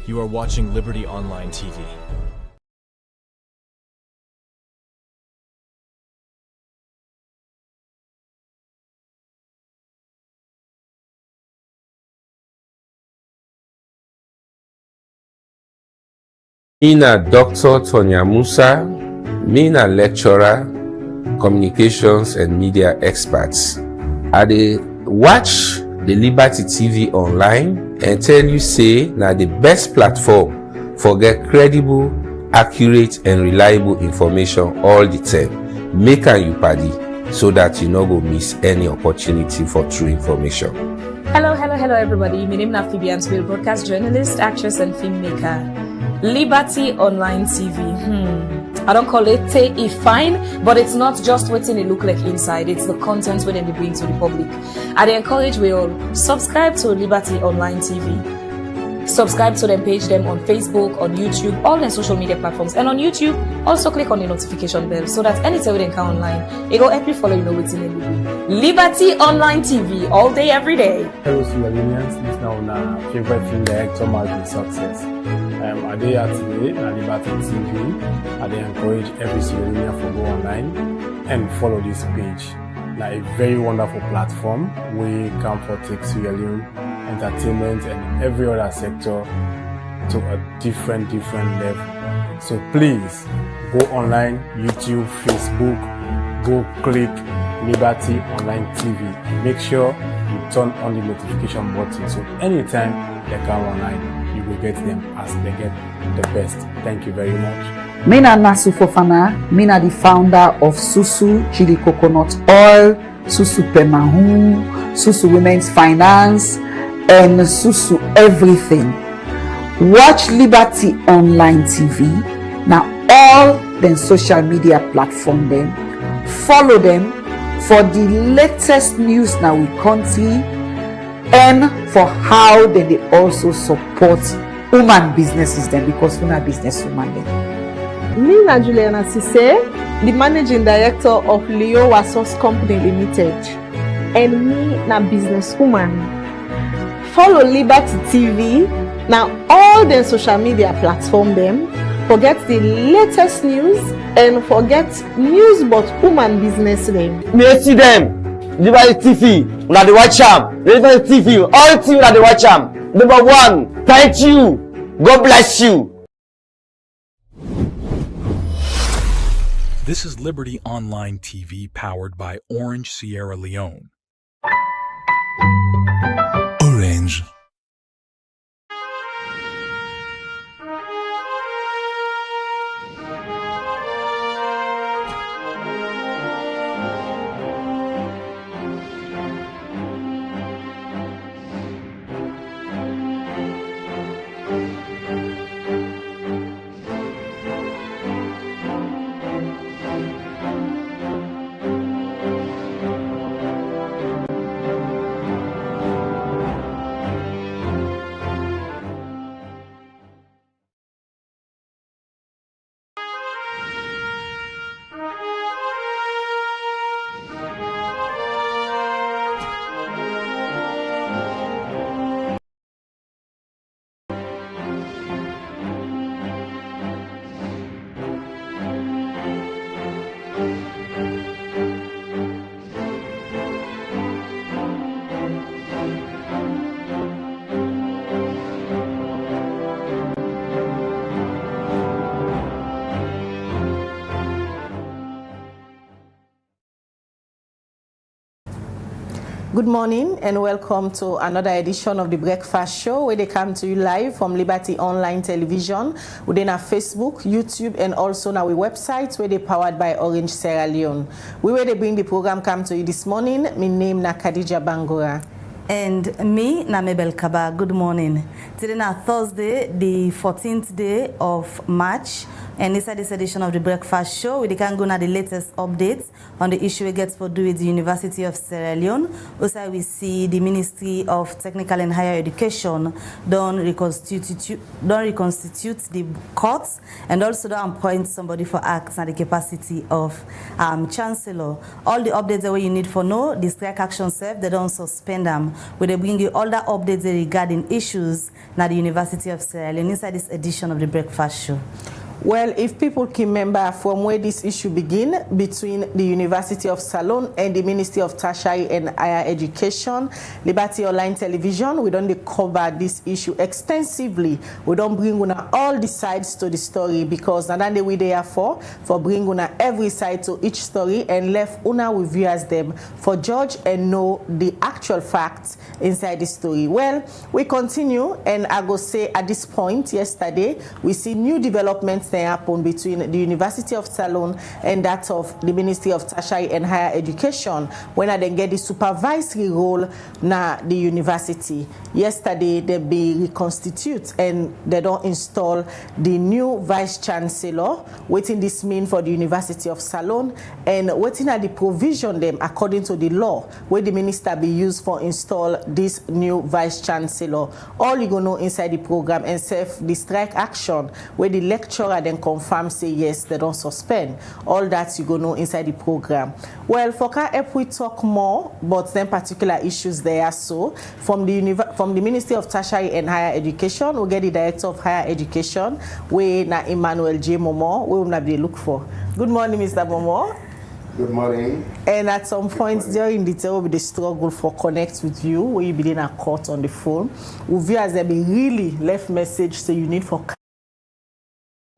You are watching Liberty Online TV. Me na Dr. Tonya Musa, me na lecturer, communications and media experts. I dey watch the Liberty TV online and tell you say na the best platform for get credible, accurate and reliable information all the time. Make am you padi so that you no go miss any opportunity for true information. Hello everybody. My name is Phoebe Answell, broadcast journalist, actress and filmmaker. Liberty Online TV. I don't call it fine, but it's not just what it look like inside. It's the content when they bring to the public. I encourage we all subscribe to Liberty Online TV. Subscribe to them, page them on Facebook, on YouTube, all their social media platforms. And on YouTube, also click on the notification bell so that anytime we come online, it will help you follow what's in the Liberty Online TV, all day, every day. Hello, Sierra Leoneans. This now our favorite film director, Martin Success. I dey here today at Liberty TV. I dey encourage every Sierra Leonean to go online and follow this page. Now, a very wonderful platform we can for take Sierra Leone entertainment and every other sector to a different level. So please go online, YouTube, Facebook, go click Liberty Online TV and make sure you turn on the notification button so anytime they come online, you will get them as they get the best. Thank you very much. Mina Nasu Fofana, Mina the founder of Susu Chili Coconut Oil, Susu Pemahu, Susu Women's Finance, and Susu Everything. Watch Liberty Online TV. Now all the social media platform them. Follow them for the latest news now we country and for how they also support woman businesses then because we're not business woman then. Me na Juliana Sise, the managing director of Leo Wasos Company Limited, and me na businesswoman. Follow Liberty TV now all the social media platform them. Forget the latest news and forget news about woman business name. Me see them. Liberty TV, una dey watch am. Liberty TV, all TV una dey watch am. Number one, thank you. God bless you. This is Liberty Online TV powered by Orange Sierra Leone. Orange. Good morning and welcome to another edition of the Breakfast Show where they come to you live from Liberty Online Television within our Facebook, YouTube and also now our website where they powered by Orange Sierra Leone. We where they bring the program come to you this morning. My name na Khadija Bangora. And me, Namebel Kaba. Good morning. Today na Thursday, the 14th day of March And inside this edition of the Breakfast Show, we can go now the latest updates on the issue we get for do with the University of Sierra Leone. Also, we see the Ministry of Technical and Higher Education don't reconstitute the courts, and also don't appoint somebody for acts at the capacity of Chancellor. All the updates that you need for know, the strike action self, they don't suspend them. We they bring you all the updates regarding issues at the University of Sierra Leone inside this edition of the Breakfast Show. Well, if people can remember from where this issue began between the University of Sierra Leone and the Ministry of Tertiary and Higher Education, Liberty Online Television, we don't cover this issue extensively. We don't bring una all the sides to the story because not we there for bring una every side to each story and left una with viewers them for judge and know the actual facts inside the story. Well, we continue, and I go say at this point yesterday we see new developments that happen between the University of Sierra Leone and that of the Ministry of Tertiary and Higher Education when I then get the supervisory role na the university. Yesterday they be reconstitute and they don't install the new vice chancellor. Waiting this mean for the University of Sierra Leone and waiting at the provision them according to the law where the minister be used for install this new vice chancellor. All you gonna know inside the program and self the strike action where the lecturer then confirm say yes they don't suspend. All that you gonna know inside the program. Well, for help we talk more but then particular issues there. So from the Ministry of Tertiary and Higher Education we get the Director of Higher Education we na Emmanuel J. Momo we will not be look for. Good morning, Mr. Momo. Good morning. And at some point during the day, will be the struggle for connect with you, where you be in a court on the phone. Viewers, there be really left message so you need for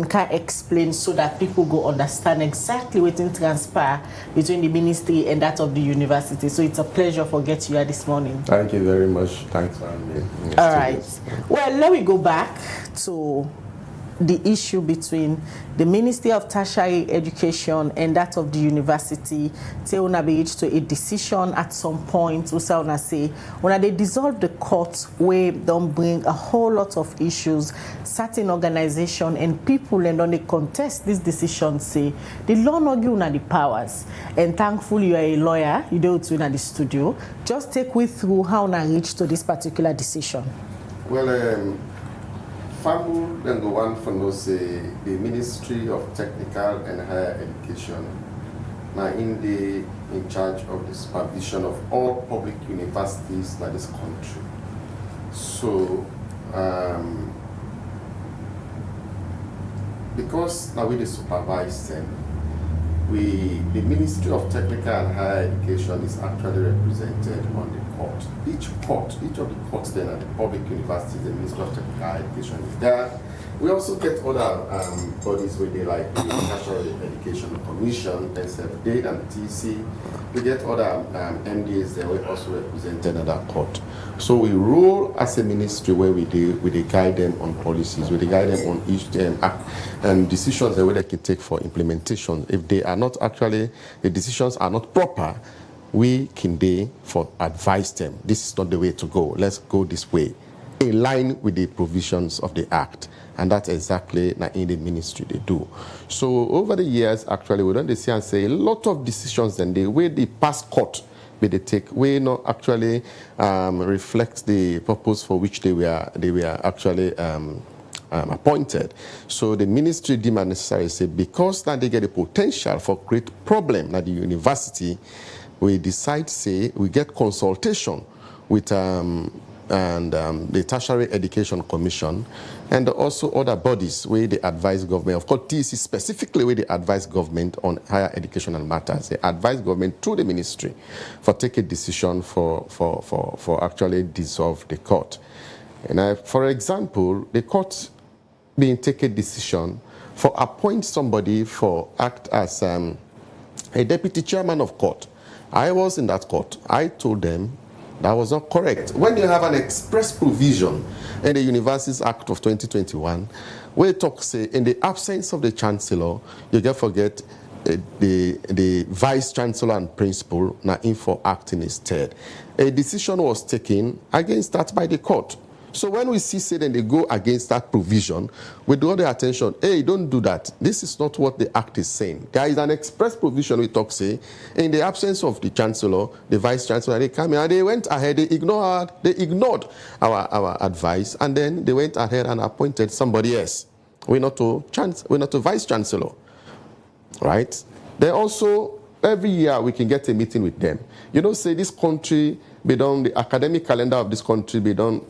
can explain so that people go understand exactly what in transpire between the ministry and that of the university. So it's a pleasure for get you here this morning. Thank you very much. Thanks for having me. All right. Well, let me go back to the issue between the Ministry of Tertiary Education and that of the university. Say una be reached to a decision at some point. We say when they dissolve the court, we don't bring a whole lot of issues. Certain organization and people and on they contest this decision. Say the law no give una the powers. And thankfully you are a lawyer. You do it in the studio. Just take me through how una reach to this particular decision. Well, Fambu then go one for no say the Ministry of Technical and Higher Education now in charge of the supervision of all public universities in this country. So because now we supervise them, the Ministry of Technical and Higher Education is actually represented on the court. Each of the courts then at the public universities, the Ministry of Technical and Higher Education is there. We also get other bodies where they like the National Education Commission, SFD and TC. We get other MDs that were also represented at that court. So we rule as a ministry where we guide them on policies, we guide them on each act and decisions that they can take for implementation. If they are not actually, the decisions are not proper, we can advise them. This is not the way to go. Let's go this way, in line with the provisions of the act. And that's exactly in the ministry they do. So over the years, actually, we don't see and say a lot of decisions and the way they pass court, they take, we not actually reflect the purpose for which they were actually appointed. So the ministry deemed necessary say because now they get a potential for great problem at the university, we decide say we get consultation with the Tertiary Education Commission and also other bodies where they advise government. Of course, TC specifically where they advise government on higher educational matters. They advise government through the ministry for take a decision for actually dissolve the court. And for example, the court being take a decision for appoint somebody for act as a deputy chairman of court. I was in that court. I told them that was not correct. When you have an express provision in the Universities Act of 2021, where it talks say in the absence of the chancellor, you can forget the vice chancellor and principal now in for acting instead. A decision was taken against that by the court. So when we see then they go against that provision, we draw their attention, hey, don't do that. This is not what the act is saying. There is an express provision we talk, say, in the absence of the chancellor, the vice chancellor, they came in and they went ahead, they ignored our advice, and then they went ahead and appointed somebody else. We're not a vice chancellor, right? They also, every year we can get a meeting with them. You know, say this country, the academic calendar of this country, we don't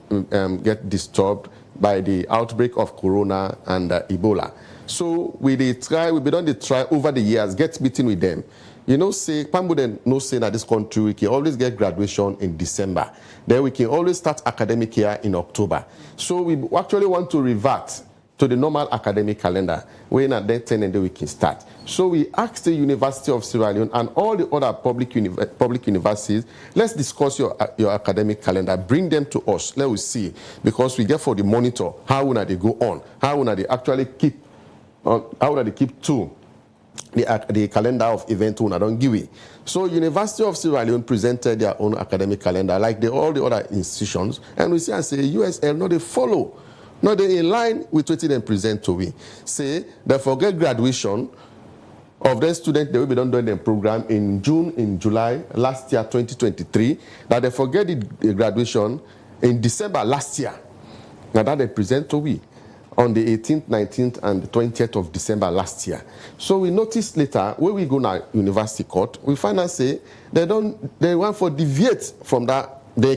get disturbed by the outbreak of corona and Ebola. So we try over the years, get meeting with them. You know, say, Pambu no say that this country, we can always get graduation in December. Then we can always start academic year in October. So we actually want to revert to the normal academic calendar, when at that 10 and then we can start. So we asked the University of Sierra Leone and all the other public universities, let's discuss your academic calendar, bring them to us, let us see, because we get for the monitor, how will they go on, how will they actually keep to the calendar of event when I don't give it. So University of Sierra Leone presented their own academic calendar, like all the other institutions, and we see and say, USL, no, they follow. No, they in line with what they present to we. Say, they forget graduation of the students, they will be done doing the program in July, last year, 2023, that they forget the graduation in December last year. Now that they present to we on the 18th, 19th, and 20th of December last year. So we noticed later, when we go to university court, we find out say, they want to deviate from that their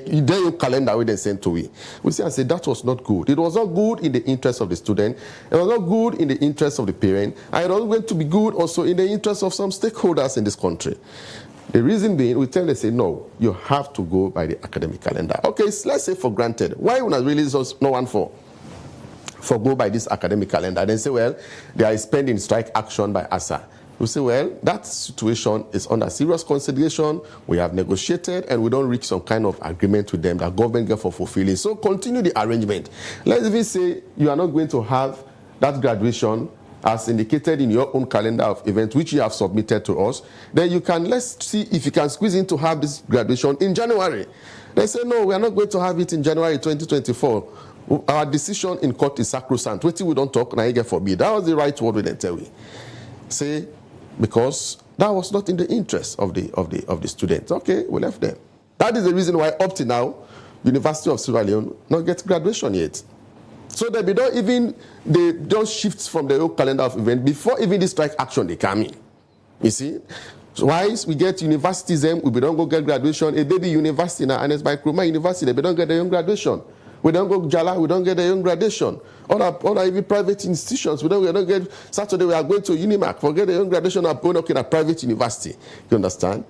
calendar they sent to we. We see and say that was not good. It was not good in the interest of the student. It was not good in the interest of the parent. And it was going to be good also in the interest of some stakeholders in this country. The reason being, we tell them, say, no, you have to go by the academic calendar. Okay, so let's say for granted. Why would I really no one for go by this academic calendar? Then say, well, they are spending strike action by ASA. We say, well, that situation is under serious consideration. We have negotiated and we don't reach some kind of agreement with them that government get for fulfilling. So continue the arrangement. Let's even say you are not going to have that graduation as indicated in your own calendar of events, which you have submitted to us. Then let's see if you can squeeze in to have this graduation in January. They say, no, we are not going to have it in January 2024. Our decision in court is sacrosanct. Wait till we don't talk, now you get forbid. That was the right word we didn't tell you. Say, because that was not in the interest of the students. Okay, we left them. That is the reason why up to now, University of Sierra Leone not get graduation yet. So they don't shift from the old calendar of event before even the strike action they come in. You see? So why we get universities we don't go get graduation. A baby university now, and it's by Kruma University, they don't get their own graduation. We don't go Jala, we don't get their own graduation. Other even private institutions, we don't get Saturday we are going to Unimac, forget their own graduation of going to a private university. You understand?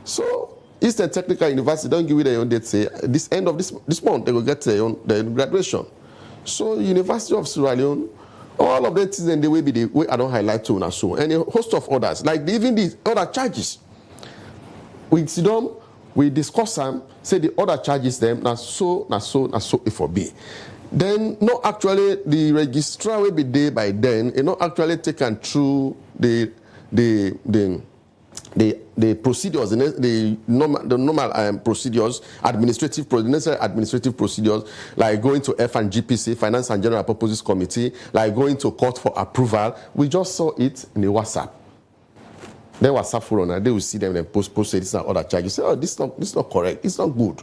So Eastern Technical University don't give you their own date, say this end of this month they will get their own graduation. So University of Sierra Leone, all of that things and the way be the way I don't highlight to now so and a host of others, like even these other charges. We sit down, we discuss them, say the other charges them, na so it for be. Then no actually the registrar will be there by then, you know actually taken through the procedures, the normal procedures, administrative procedures, like going to F&GPC, Finance and General Purposes Committee, like going to court for approval. We just saw it in the WhatsApp. Then WhatsApp for they will see them and post say this and other charges. Say, oh, this is not correct. It's not good.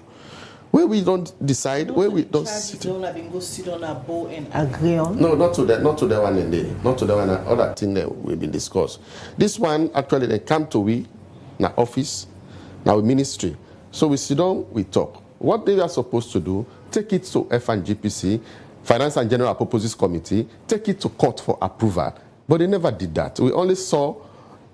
Where we don't decide, where we don't sit. Don't have go sit on a bow and agree on. No, not to that one in there. Not to that one. Other thing that we've been discussed. This one actually they come to we, na office, now ministry. So we sit down, we talk. What they are supposed to do, take it to F&GPC, Finance and General Purposes Committee, take it to court for approval. But they never did that. We only saw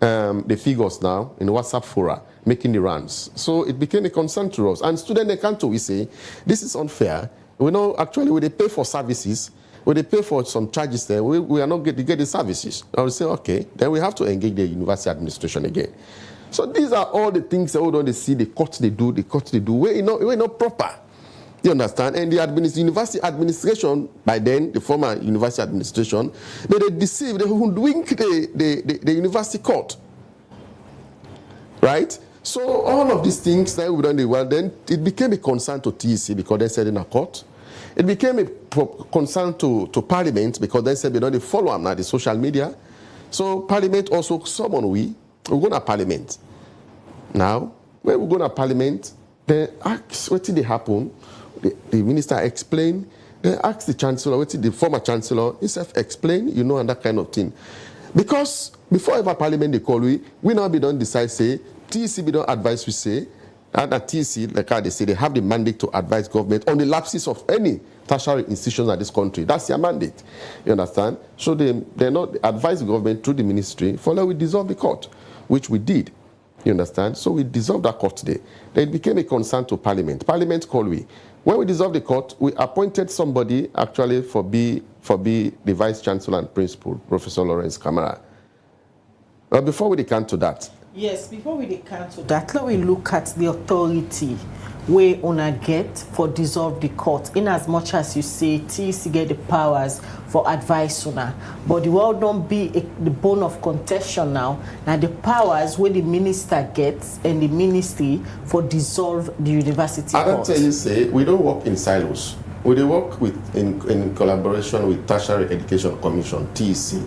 the figures now in WhatsApp fora making the runs. So it became a concern to us. And students they come to we say, this is unfair. We know actually when they pay for services, when they pay for some charges there, we are not going to get the services. I will say, okay, then we have to engage the university administration again. So these are all the things that we don't see, the courts they do, we're not proper. You understand? And the university administration, by then, the former university administration, they deceive, they hoodwink the university court. Right? So all of these things that we done well, then it became a concern to TEC because they said in a court. It became a concern to Parliament because they said, they follow them now, the social media. So Parliament also summoned we're going to Parliament. Now, when we go to Parliament, they ask what did happen. The minister explained. They ask the chancellor, what did the former chancellor himself explain, and that kind of thing. Because before ever Parliament they call we now be don't decide say TEC be don't advise we say. And at TEC, like how they say, they have the mandate to advise government on the lapses of any tertiary institutions in this country. That's their mandate. You understand? So they not advise the government through the ministry for that we dissolve the court, which we did. You understand? So we dissolved that court today. Then it became a concern to Parliament. Parliament called we. When we dissolved the court, we appointed somebody actually for be the Vice Chancellor and Principal, Professor Lawrence Kamara. But before we come to that, yes, before we come to that, let me look at the authority where una get for dissolve the court. In as much as you say TEC get the powers for advice una, but the world don't be the bone of contention now. Now the powers where the minister gets and the ministry for dissolve the university court. I don't tell you say we don't work in silos. We work in collaboration with Tertiary Education Commission (TEC).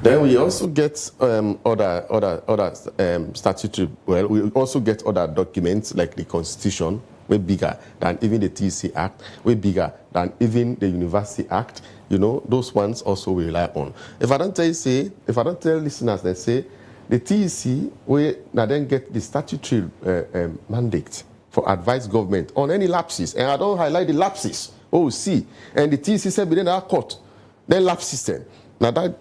Then we also get other statutory. Well, we also get other documents like the Constitution, way bigger than even the TEC Act, way bigger than even the University Act. Those ones also we rely on. If I don't tell listeners, they say the TEC we now then get the statutory mandate for advise government on any lapses, and I don't highlight the lapses. Oh, see, and the TEC said within our court, then lapse system. Now that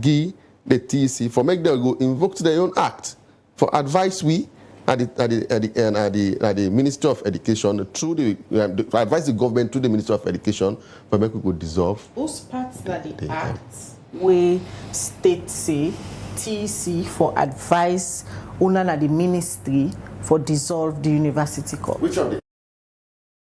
give the TEC for make them go invoke their own act for advice we at the Ministry of Education through the advise the government through the Ministry of Education for make we go dissolve. Those parts that the act where state say TEC for advice una na the ministry for dissolve the university court. Which of the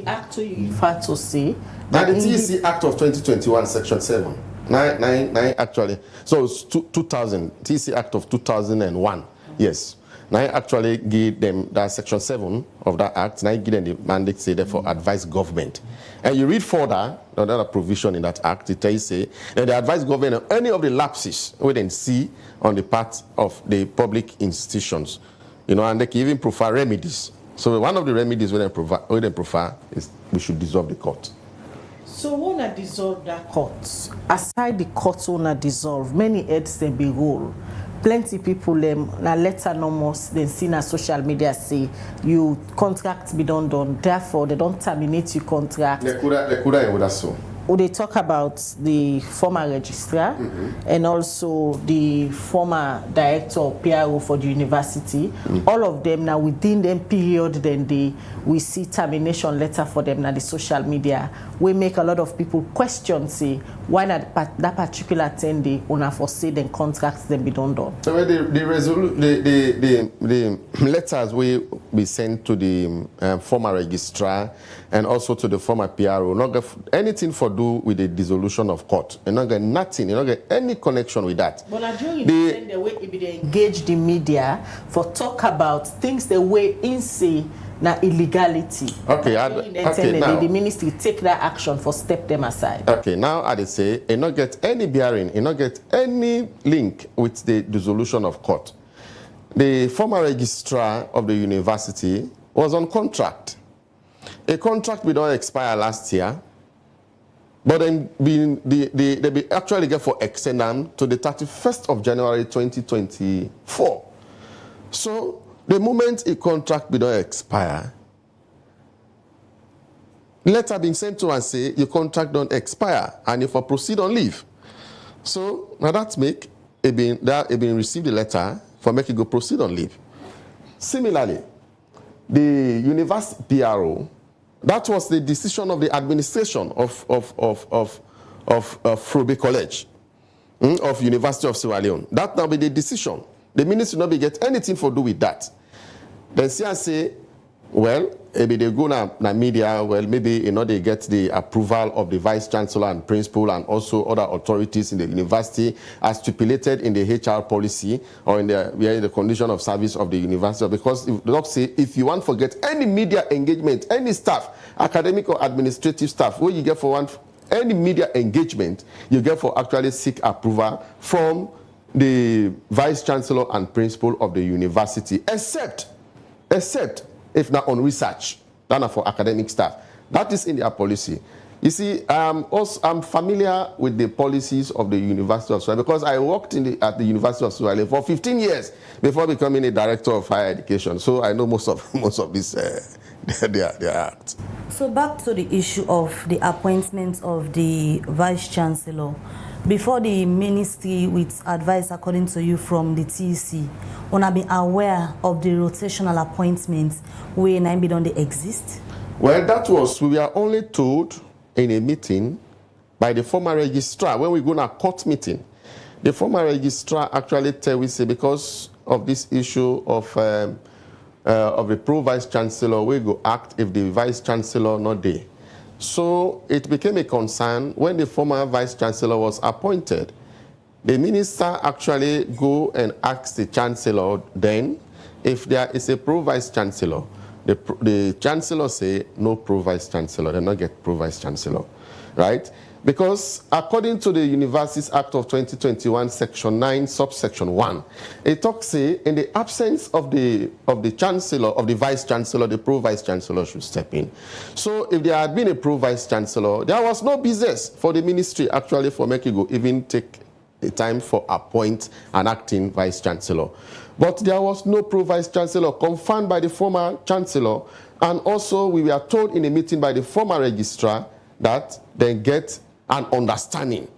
act you refer to say that the TEC Act of 2021 Section 7. Nine actually. So it's 2000 TEC Act of 2001. Yes. Now actually give them that Section 7 of that Act. Now give them the mandate say therefore advise government. And you read further another provision in that Act. It tells say that they advise government on any of the lapses we then see on the part of the public institutions. And they can even provide remedies. So one of the remedies we then provide is we should dissolve the court. So wanna dissolve that court. Aside the court wanna dissolve, many heads they be roll. Plenty people na letter nomos then see na social media say you contract be done. Therefore they don't terminate your contract. They could so. They talk about the former registrar and also the former director of PRO for the university. All of them now within them period, then we see termination letter for them now the social media. We make a lot of people question say why not that particular 10 day una foresee then contracts them be done. So the letters we sent to the former registrar and also to the former PRO not get anything for do with the dissolution of court. You not get nothing. You not get any connection with that. But during the way they engage the media for talk about things the way in say na illegality. Okay, now the ministry take that action for step them aside. Okay, now I say it not get any bearing, it not get any link with the dissolution of court. The former registrar of the university was on contract. A contract will not expire last year, but then they actually get for extend them to the 31st of January 2024. So the moment a contract will not expire, letter being sent to and say your contract don't expire and if I proceed on leave. So now that make it been received the letter for make it go proceed on leave. Similarly, the university PRO, that was the decision of the administration of Frobe College of University of Sierra Leone. That now be the decision. The ministry not be get anything for do with that. Then say, well, maybe they go na media, well, maybe they get the approval of the vice chancellor and principal and also other authorities in the university as stipulated in the HR policy or in the condition of service of the university. Because if you want to get any media engagement, any staff academic or administrative staff, where you get for any media engagement, you get for actually seek approval from the vice chancellor and principal of the university, except if not on research, not for academic staff. That is in their policy. You see, I'm familiar with the policies of the University of Sierra Leone because I worked at the University of Sierra Leone for 15 years before becoming a director of higher education. So I know most of this their acts. So back to the issue of the appointment of the vice chancellor. Before the ministry, with advice according to you from the TEC, una be aware of the rotational appointments where NIMB don't they exist? Well, we were only told in a meeting by the former registrar when we go on a court meeting. The former registrar actually tell we say because of this issue of the pro-vice chancellor, we go act if the vice chancellor not there. So it became a concern when the former vice chancellor was appointed. The minister actually go and ask the chancellor then if there is a pro-vice chancellor. The chancellor say no pro-vice chancellor, they not get pro-vice chancellor, right? Because according to the Universities Act of 2021, Section 9, subsection 1, it talks say in the absence of the chancellor, of the vice chancellor, the pro-vice chancellor should step in. So if there had been a pro-vice chancellor, there was no business for the ministry actually for Mexico even take the time for appoint an acting vice chancellor. But there was no pro-vice chancellor confirmed by the former chancellor, and also we were told in a meeting by the former registrar that they get an understanding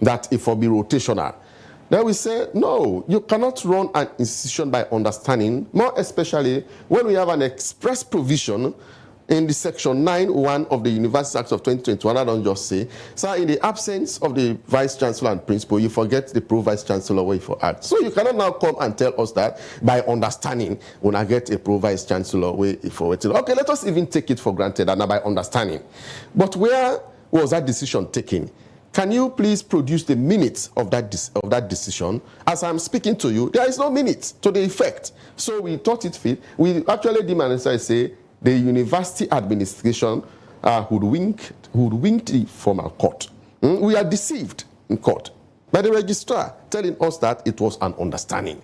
that it will be rotational. Then we say, no, you cannot run an institution by understanding, more especially when we have an express provision in the Section 9.1 of the University Act of 2021, I don't just say. So in the absence of the vice chancellor and principal, you forget the pro-vice chancellor way for act. So you cannot now come and tell us that by understanding, when I get a pro-vice chancellor way for it. Okay, let us even take it for granted and by understanding. But where was that decision taken? Can you please produce the minutes of that decision? As I'm speaking to you, there is no minutes to the effect. So we thought it fit. We actually demanded, say, the university administration hoodwinked the formal court. We are deceived in court by the registrar telling us that it was an understanding.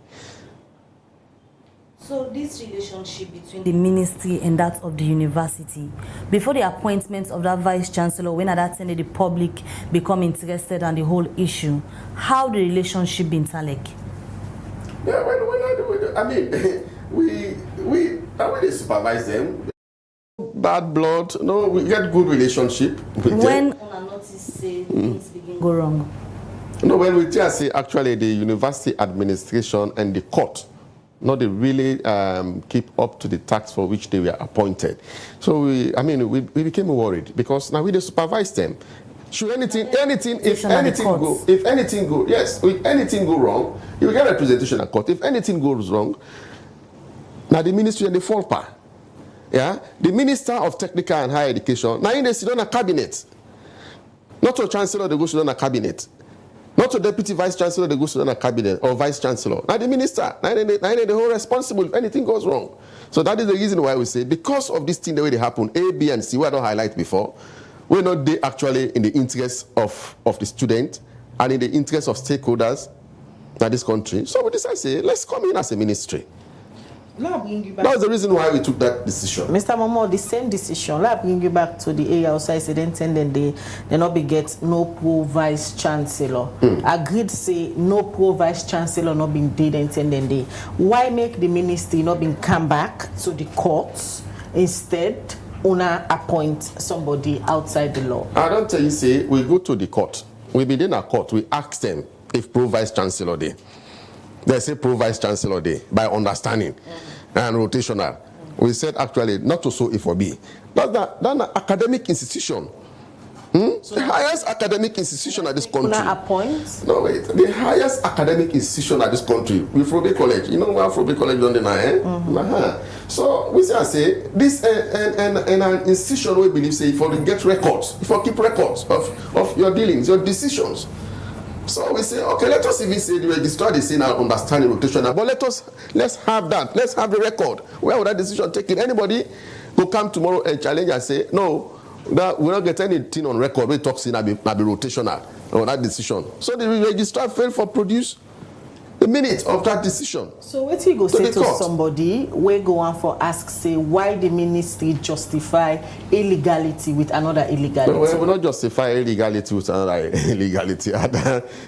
So this relationship between the ministry and that of the university, before the appointment of that vice chancellor, when at that time the public become interested in the whole issue, how the relationship been interlinked? Yeah, I mean, we supervise them. Bad blood, no, we get good relationship with them. When on a notice say things begin go wrong? No, when we just say actually the university administration and the court, no, they really keep up to the task for which they were appointed. So we became worried because now we supervise them. Should if anything go wrong, you will get representation at court. If anything goes wrong, now the ministry and the fall part. Yeah, the Minister of Technical and Higher Education, now they sit on a cabinet. Not to Chancellor, they go sit on a cabinet. Not to Deputy Vice Chancellor, they go sit on a cabinet, or Vice Chancellor. Now the Minister, now they the whole responsible if anything goes wrong. So that is the reason why we say, because of this thing, the way they happen, A, B, and C, we don't highlight before, we're not there actually in the interest of the student and in the interest of stakeholders in this country. So we decided to say, let's come in as a ministry. That's the reason why we took that decision. Mr. Momo, the same decision. Let me bring you back to the area outside student and then they not be get no pro vice chancellor. Agreed say no pro vice chancellor not being did and then they. Why make the ministry not being come back to the courts instead? Una appoint somebody outside the law. I don't tell you say we go to the court. We be in a court. We ask them if pro vice chancellor there. They say pro vice chancellor day by understanding and rotational. We said actually not to so if or be. That's an academic institution. So the highest academic institution at this country. Appoint? No, wait. The highest academic institution at this country, with Frobe College. You know where Frobe College done the So we say this and an institution we believe say if you get records, if you keep records of your dealings, your decisions. So we say, okay, let us even say the registrar they say now understanding rotational, but let's have that. Let's have the record. Where would that decision taken? Anybody go come tomorrow and challenge and say, no, that we don't get anything on record. We talk in be rotational on that decision. So the registrar failed for produce the minute of that decision. So what you go say to somebody, we go on for ask, say, why the ministry justify illegality with another illegality? Well, we not justify illegality with another illegality.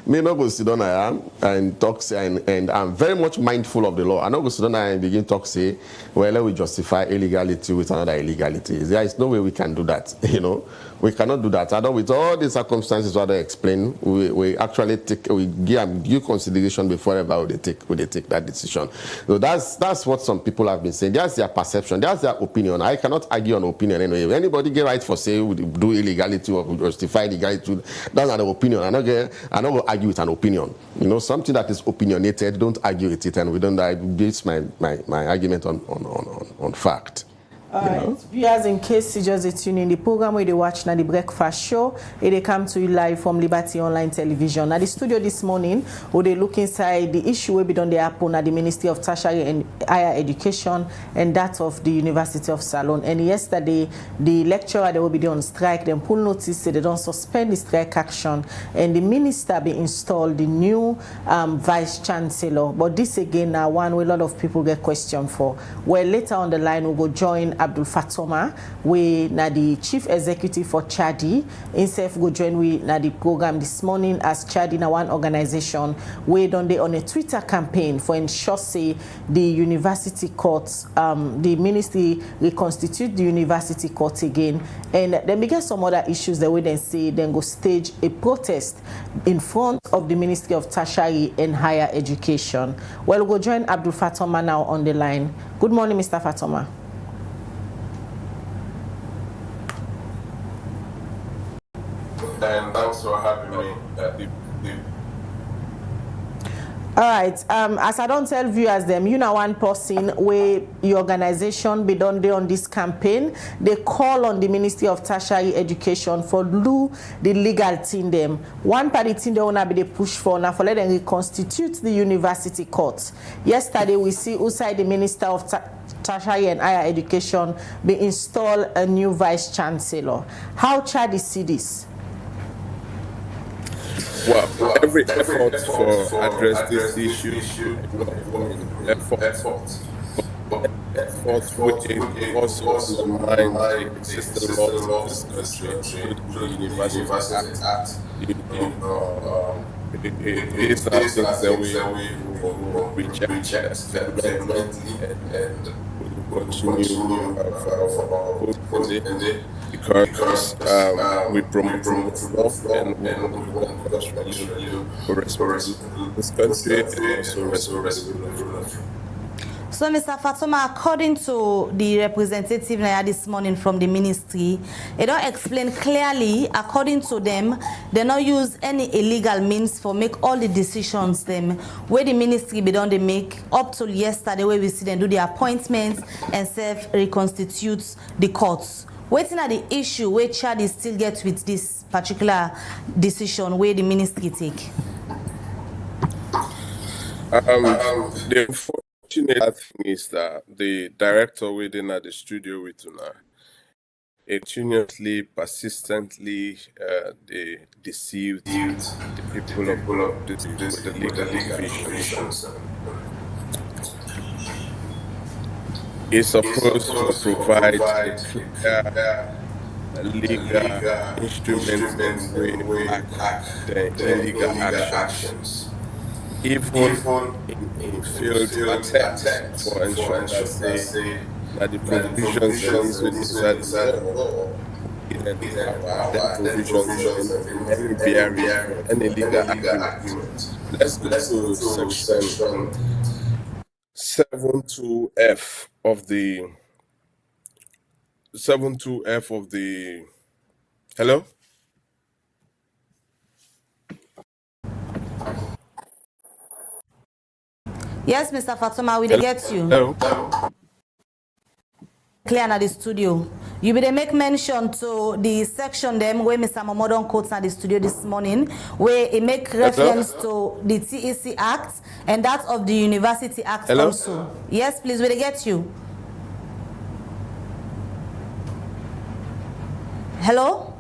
Me not go sit down and talk say, and I'm very much mindful of the law. I not go sit down and begin talk say, well, let we justify illegality with another illegality. There is no way we can do that. You know, we cannot do that. I know with all the circumstances that I explain, we actually give due consideration before ever they take that decision. So that's what some people have been saying. That's their perception. That's their opinion. I cannot argue on opinion anyway. If anybody get right for say we do illegality or justify illegality, that's not an opinion. I don't argue with an opinion. You know, something that is opinionated, don't argue with it, and we don't. I base my argument on fact. Alright, viewers, in case you just tune in the program where they watch now the breakfast show, they come to you live from Liberty Online Television. At the studio this morning, where they look inside the issue where be done the happen at the Ministry of Tertiary and Higher Education and that of the University of Sierra Leone. And yesterday, the lecturer they will be on strike. Then pull notice say they don't suspend the strike action, and the minister be installed the new vice chancellor. But this again now one where a lot of people get questioned for. Well, later on the line we'll go join Abdul Fatoma, we na the chief executive for Chadi. Himself go join we na the program this morning as Chadi na one organization we done they on a Twitter campaign for ensure say the university courts, the ministry reconstitute the university court again, and then we get some other issues that we then say then go stage a protest in front of the Ministry of Tertiary and Higher Education. Well, we'll go join Abdul Fatoma now on the line. Good morning, Mr. Fatoma. And thanks for having me. All right. As I don't tell viewers them, you know one person where your organization be done there on this campaign, they call on the Ministry of Tertiary Education for do the legal thing them. One party thing they wanna be they push for now for let them reconstitute the university court. Yesterday we see outside the Minister of Tertiary and Higher Education be install a new vice chancellor. How Chad see this? Well, every effort for address this issue, effort which also undermine the existing laws of this country, including the University Act. These are things that we will reject vehemently and continue opposing because we promote love and we want to respect this country and also respect. So, Mr. Fatoma, according to the representative this morning from the ministry, they don't explain clearly, according to them, they don't use any illegal means for make all the decisions them where the ministry be done they make up till yesterday where we see them do the appointments and self-reconstitute the courts. Waiting at the issue where Chad is still gets with this particular decision where the ministry take. The unfortunate thing is that the director within at the studio with Una continuously, persistently, they deceived the people of the legal visions. Is supposed to provide legal instruments to act the illegal actions, even in field attempts for ensuring that the provisions inside the law and bearing any legal agreement. Let's go to section 72F of the 72F of the hello. Yes, Mr. Fatoma, we get you. Hello. Clear at the studio. You will make mention to the section them where Mr. Momodon quotes at the studio this morning, where it make reference to the TEC Act and that of the University Act also. Yes, please, will they get you? Hello?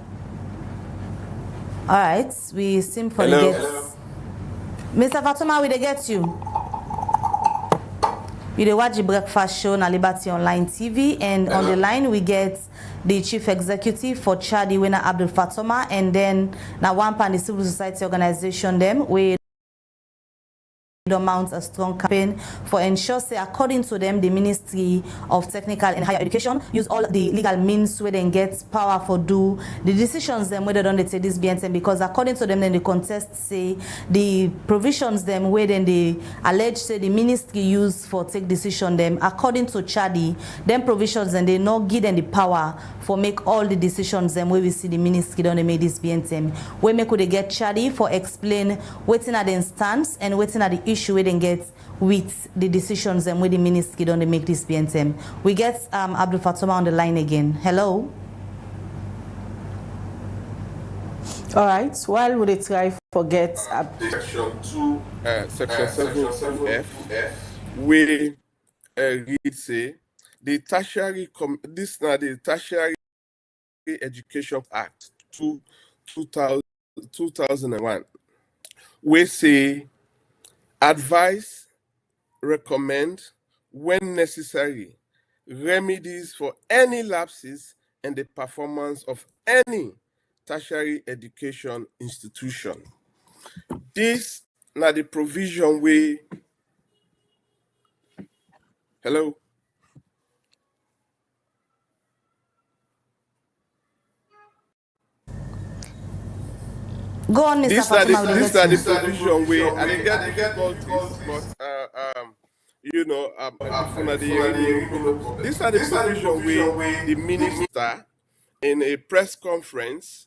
All right, we seem for Hello? the get. Mr. Fatuma, we dey get you. You dey watch the breakfast show na Liberty Online TV, and on the line we get the chief executive for Chadi, Wena Abdul Fatuma, and then na one pan the civil society organization them we don't mount a strong campaign for ensure, say, according to them, the Ministry of Technical and Higher Education use all the legal means where they get power for do the decisions them where they don't take this BNTM, because according to them, then the contest say the provisions them where then they allege say the ministry use for take decision them according to Chadi, them provisions and they not give them the power for make all the decisions them where we see the ministry don't make this BNTM. Where make could they get Chadi for explain waiting at the stance and waiting at the issue we then get with the decisions and with the ministry don't make this BNTM. We get Abdul Fatuma on the line again. Hello. All right. While we try forget Section 2, Section 7F, we read say the tertiary this now the Tertiary Education Act 2001. We say advise, recommend, when necessary, remedies for any lapses in the performance of any tertiary education institution. This now the provision we hello. Go on, Mr. This Fatuma. is the provision way, and they get difficulties, but you know, these are the provision way the minister in a press conference,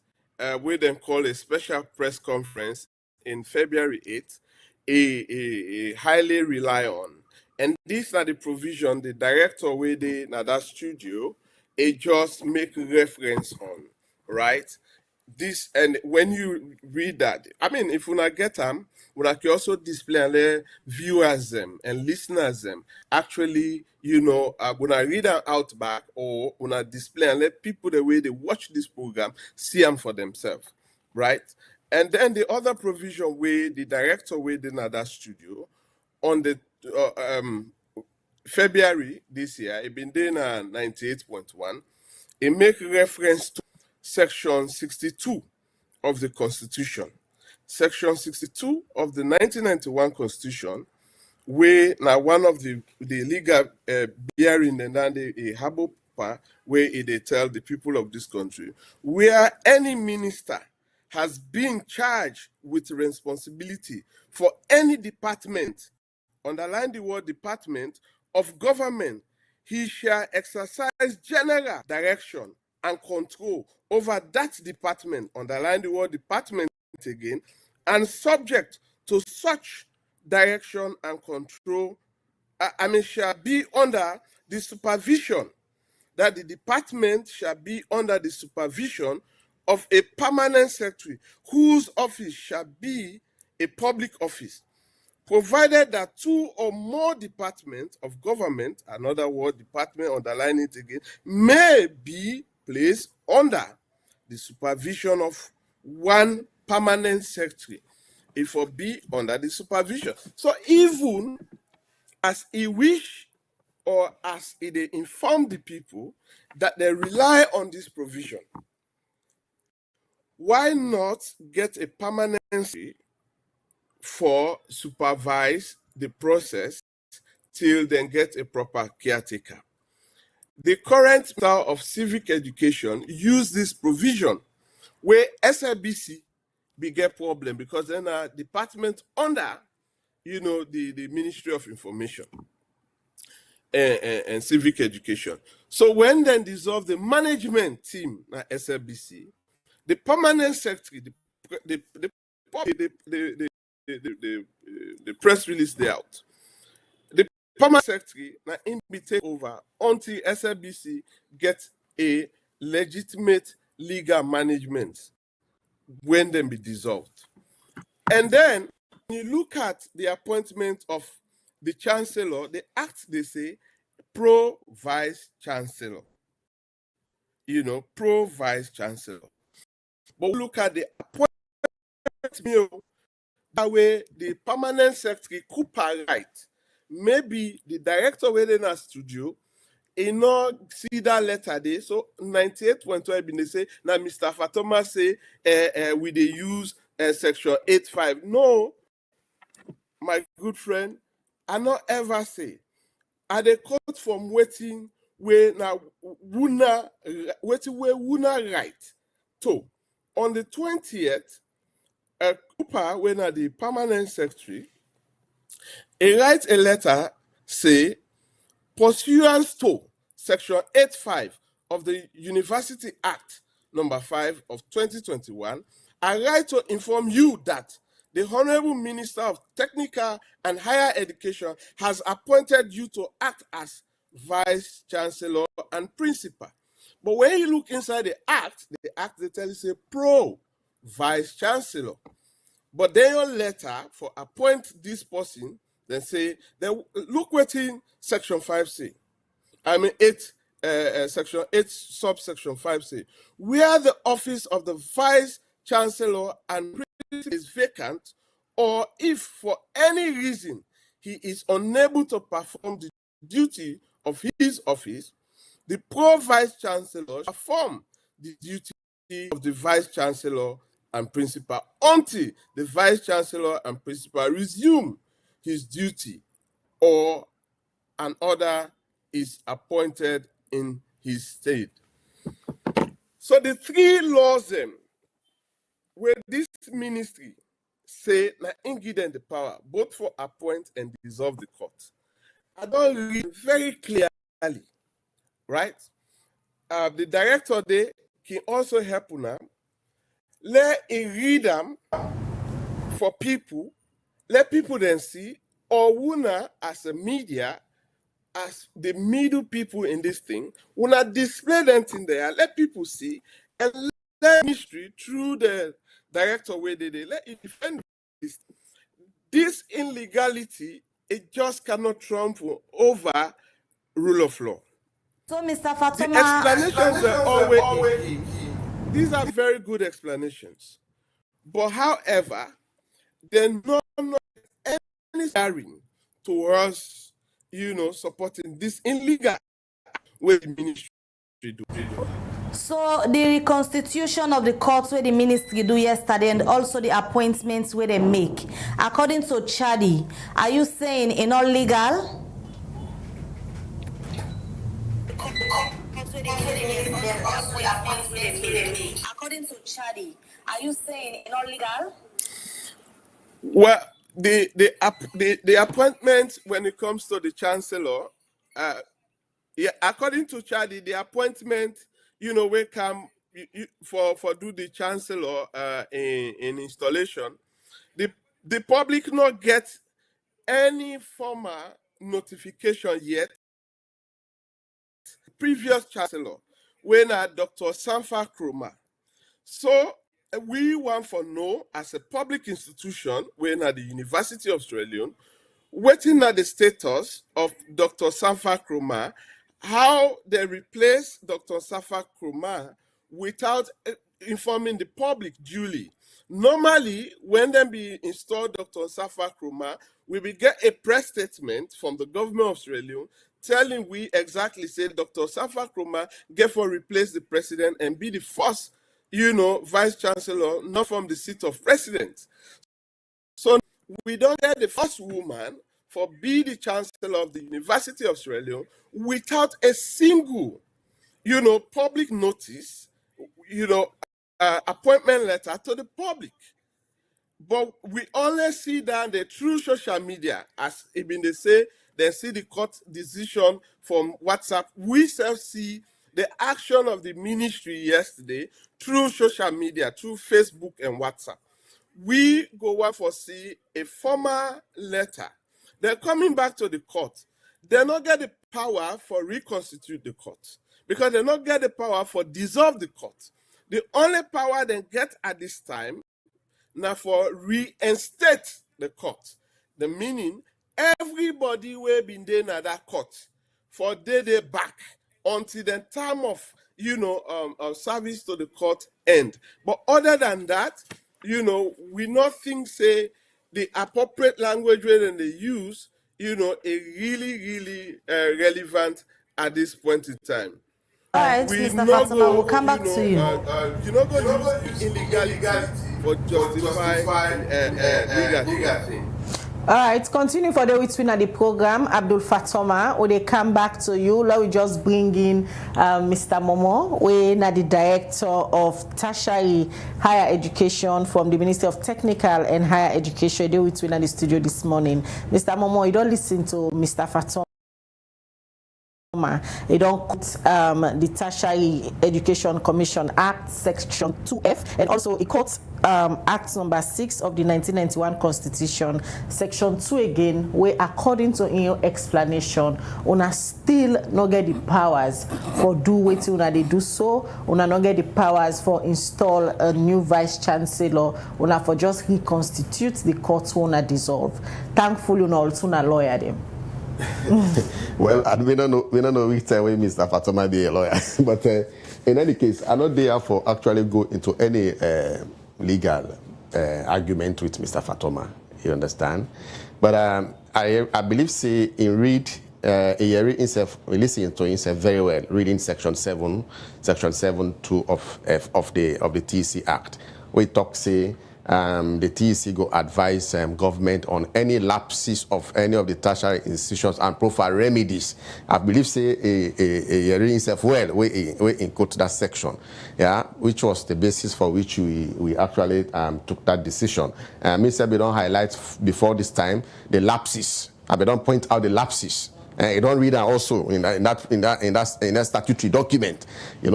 we then call a special press conference in February 8th, a highly rely on, and these are the provision the director way they now that studio, it just make reference on, right? This, and when you read that, I mean, if we not get them, we can also display and let viewers them and listeners them actually, you know, when I read them out back, or when I display and let people the way they watch this program see them for themselves, right? And then the other provision where the director way in that studio on the February this year, it been doing 98.1. It make reference to Section 62 of the Constitution. Section 62 of the 1991 Constitution, where now one of the legal bearing and then a harbor where they tell the people of this country, where any minister has been charged with responsibility for any department, underline the word department, of government, he shall exercise general direction and control over that department, underline the word department again, and subject to such direction and control, shall be under the supervision, that the department shall be under the supervision of a permanent secretary whose office shall be a public office, provided that two or more departments of government, another word department, underline it again, may be placed under the supervision of one permanent secretary, if or be under the supervision. So even as he wish or as he they inform the people that they rely on this provision, why not get a permanent secretary for supervise the process till then get a proper caretaker? The current Minister of Civic Education use this provision where SLBC be get problem because then a department under, you know, the Ministry of Information and Civic Education. So when then dissolve the management team at SLBC, the permanent secretary, the press release they out. The permanent secretary now in be take over until SLBC gets a legitimate legal management when them be dissolved. And then when you look at the appointment of the chancellor, the act they say pro vice chancellor. pro vice chancellor. But we look at the appointment that way the permanent secretary Cooper right. Maybe the director within a studio, see that letter there. So 98.12 they say now Mr. Fatoma say we they use section 8.5. No, my good friend, I not ever say. I they quote from waiting where now wuna waiting where wuna right. So on the 20th, Cooper, when the permanent secretary, he writes a letter say pursuant to section 8.5 of the University Act number 5 of 2021, I write to inform you that the Honorable Minister of Technical and Higher Education has appointed you to act as Vice Chancellor and Principal. But when you look inside the act they tell you say pro Vice Chancellor. But then your letter for appoint this person, then say, then look what in section 5 say. I mean 8, section 8, subsection 5 say, where the office of the Vice Chancellor and Principal is vacant, or if for any reason he is unable to perform the duty of his office, the pro Vice Chancellor shall perform the duty of the Vice Chancellor and Principal until the Vice Chancellor and Principal resume his duty or an order is appointed in his stead. So the three laws where this ministry say na in give them the power both for appoint and dissolve the court. I don't read very clearly, right? The director there can also help now. Let it read them for people. Let people then see, or Wuna as a media, as the middle people in this thing, Wuna display them in there. Let people see, and let ministry through the director where they let it defend this. This illegality, it just cannot trump over rule of law. So, Mr. Fatoma, the explanations are always these are very good explanations. But however, they're not any bearing towards, supporting this illegal way the ministry do. So the reconstitution of the courts where the ministry do yesterday and also the appointments where they make, according to Chadi, are you saying it's not legal? According to Chadi, are you saying it's not legal? Well, the appointment when it comes to the chancellor, according to Chadi, the appointment, we come for do the chancellor in installation, the public not get any formal notification yet. Previous chancellor, when Dr. Sanfa Kroma. So we want for know as a public institution, when at the University of Sierra Leone, waiting at the status of Dr. Sanfa Kroma, how they replace Dr. Sanfa Kroma without informing the public duly. Normally, when they be installed Dr. Sanfa Kroma, we will get a press statement from the government of Sierra Leone telling we exactly say Dr. Sanfa Kroma get for replace the president and be the first, vice chancellor, not from the seat of president. So we don't get the first woman for be the chancellor of the University of Sierra Leone without a single, public notice, appointment letter to the public. But we only see that through social media, as even they say, they see the court decision from WhatsApp. We self see the action of the ministry yesterday through social media, through Facebook and WhatsApp. We go on for see a formal letter. They're coming back to the court. They not get the power for reconstitute the court because they not get the power for dissolve the court. The only power they get at this time now for reinstate the court. The meaning everybody will be there at that court for day back until the time of service to the court end. But other than that, we not think say the appropriate language where they use, is really, really relevant at this point in time. All right, Mr. Fatima, we'll come back to you. You're not going to use illegality for justifying legal thing. All right, continue for the between the program. Abdul Fatoma, we they come back to you. Let we just bring in Mr. Momo, we na the director of tertiary higher education from the Ministry of Technical and Higher Education. They between the studio this morning. Mr. Momo, you don't listen to Mr. Fatoma. They don't quote the Tertiary Education Commission Act Section 2F, and also it quotes Act number 6 of the 1991 Constitution, Section 2 again, where according to your explanation, una still not get the powers for do what una they do so, una not get the powers for install a new vice chancellor, una for just reconstitute the courts una dissolve. Thankfully, una also na lawyer them. Well, and we don't know which time when Mr. Fatoma be a lawyer. But in any case, I'm not there for actually go into any legal argument with Mr. Fatoma. You understand? But I believe, say, in read, listening to himself very well, reading Section 7, Section 7.2 of the TC Act, we talk, say, the TEC go advise government on any lapses of any of the tertiary institutions and profile remedies. I believe say a reading himself well we quote that section, yeah, which was the basis for which we actually took that decision. Mr. We don't highlight before this time the lapses. We don't point out the lapses. You don't read that also in that statutory document,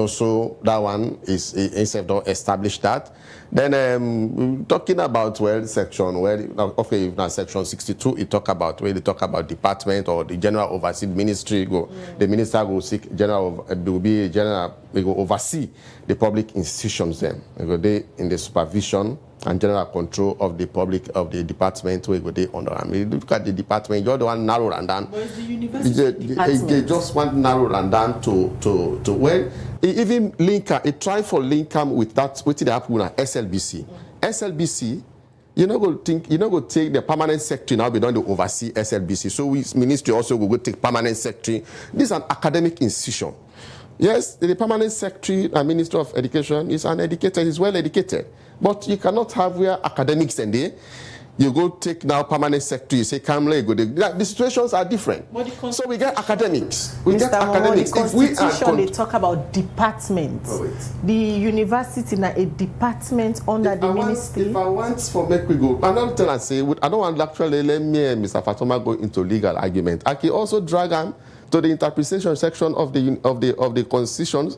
So that one is itself don't establish that. Then talking about section 62, it talk about where they talk about department or the general overseas ministry. The minister will seek we go oversee the public institutions. Then we go there in the supervision and general control of the department where they under. I mean, look at the department. You're the one narrow and down. But it's the university they just want narrow and down to well, even it try for link them with that. What did happen with SLBC? SLBC, you know go take the permanent secretary now. We don't oversee SLBC. So we ministry also will go take permanent secretary. This is an academic institution. Yes, the permanent secretary and Minister of Education is an educated, is well educated. But you cannot have where academics and there. You go take now permanent secretary, you say, come let go. The situations are different. So we get academics. We get academics. The Constitution, they talk about departments. The university is a department under the ministry. If I want for make we go, I'm not telling say, I don't want actually let me and Mr. Fatoma go into legal argument. I can also drag them to the interpretation section of the Constitution,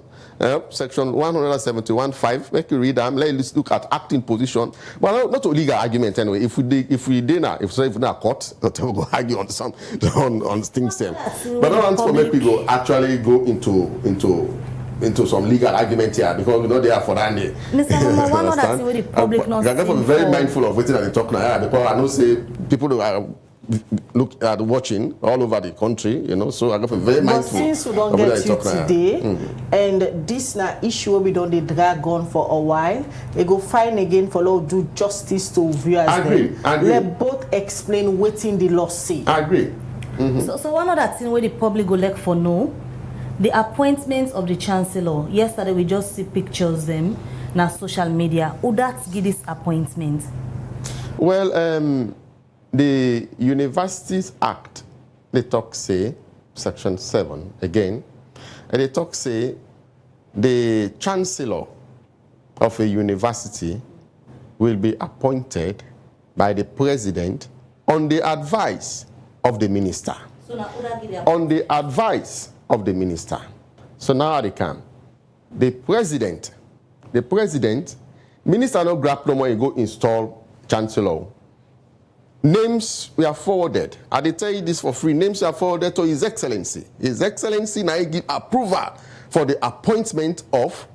section 171.5. Make you read them. Let's look at acting position, but not a legal argument anyway. If we not court, we'll go argue on some on things them. But I don't want to make people actually go into some legal argument here because we know they are for that. Mr. Momo, one other thing with the public not I'm very mindful of what they talk now because I know say people who are look at watching all over the country, so I got very mindful. But since we don't get you today, and this na issue we don't drag on for a while, they go find again for law do justice to viewers. I agree. Let both explain what in the law say. I agree. So one other thing where the public go like for no, the appointment of the chancellor. Yesterday we just see pictures them na social media. Who that give this appointment? Well, the Universities Act, they talk say, Section 7, again, and they talk say, the chancellor of a university will be appointed by the president on the advice of the minister. So now, on the advice of the minister. So now they come. The president, minister no grab no more, you go install chancellor. Names we are forwarded. I they tell you this for free. Names are forwarded to His Excellency. His Excellency now give approval for the appointment of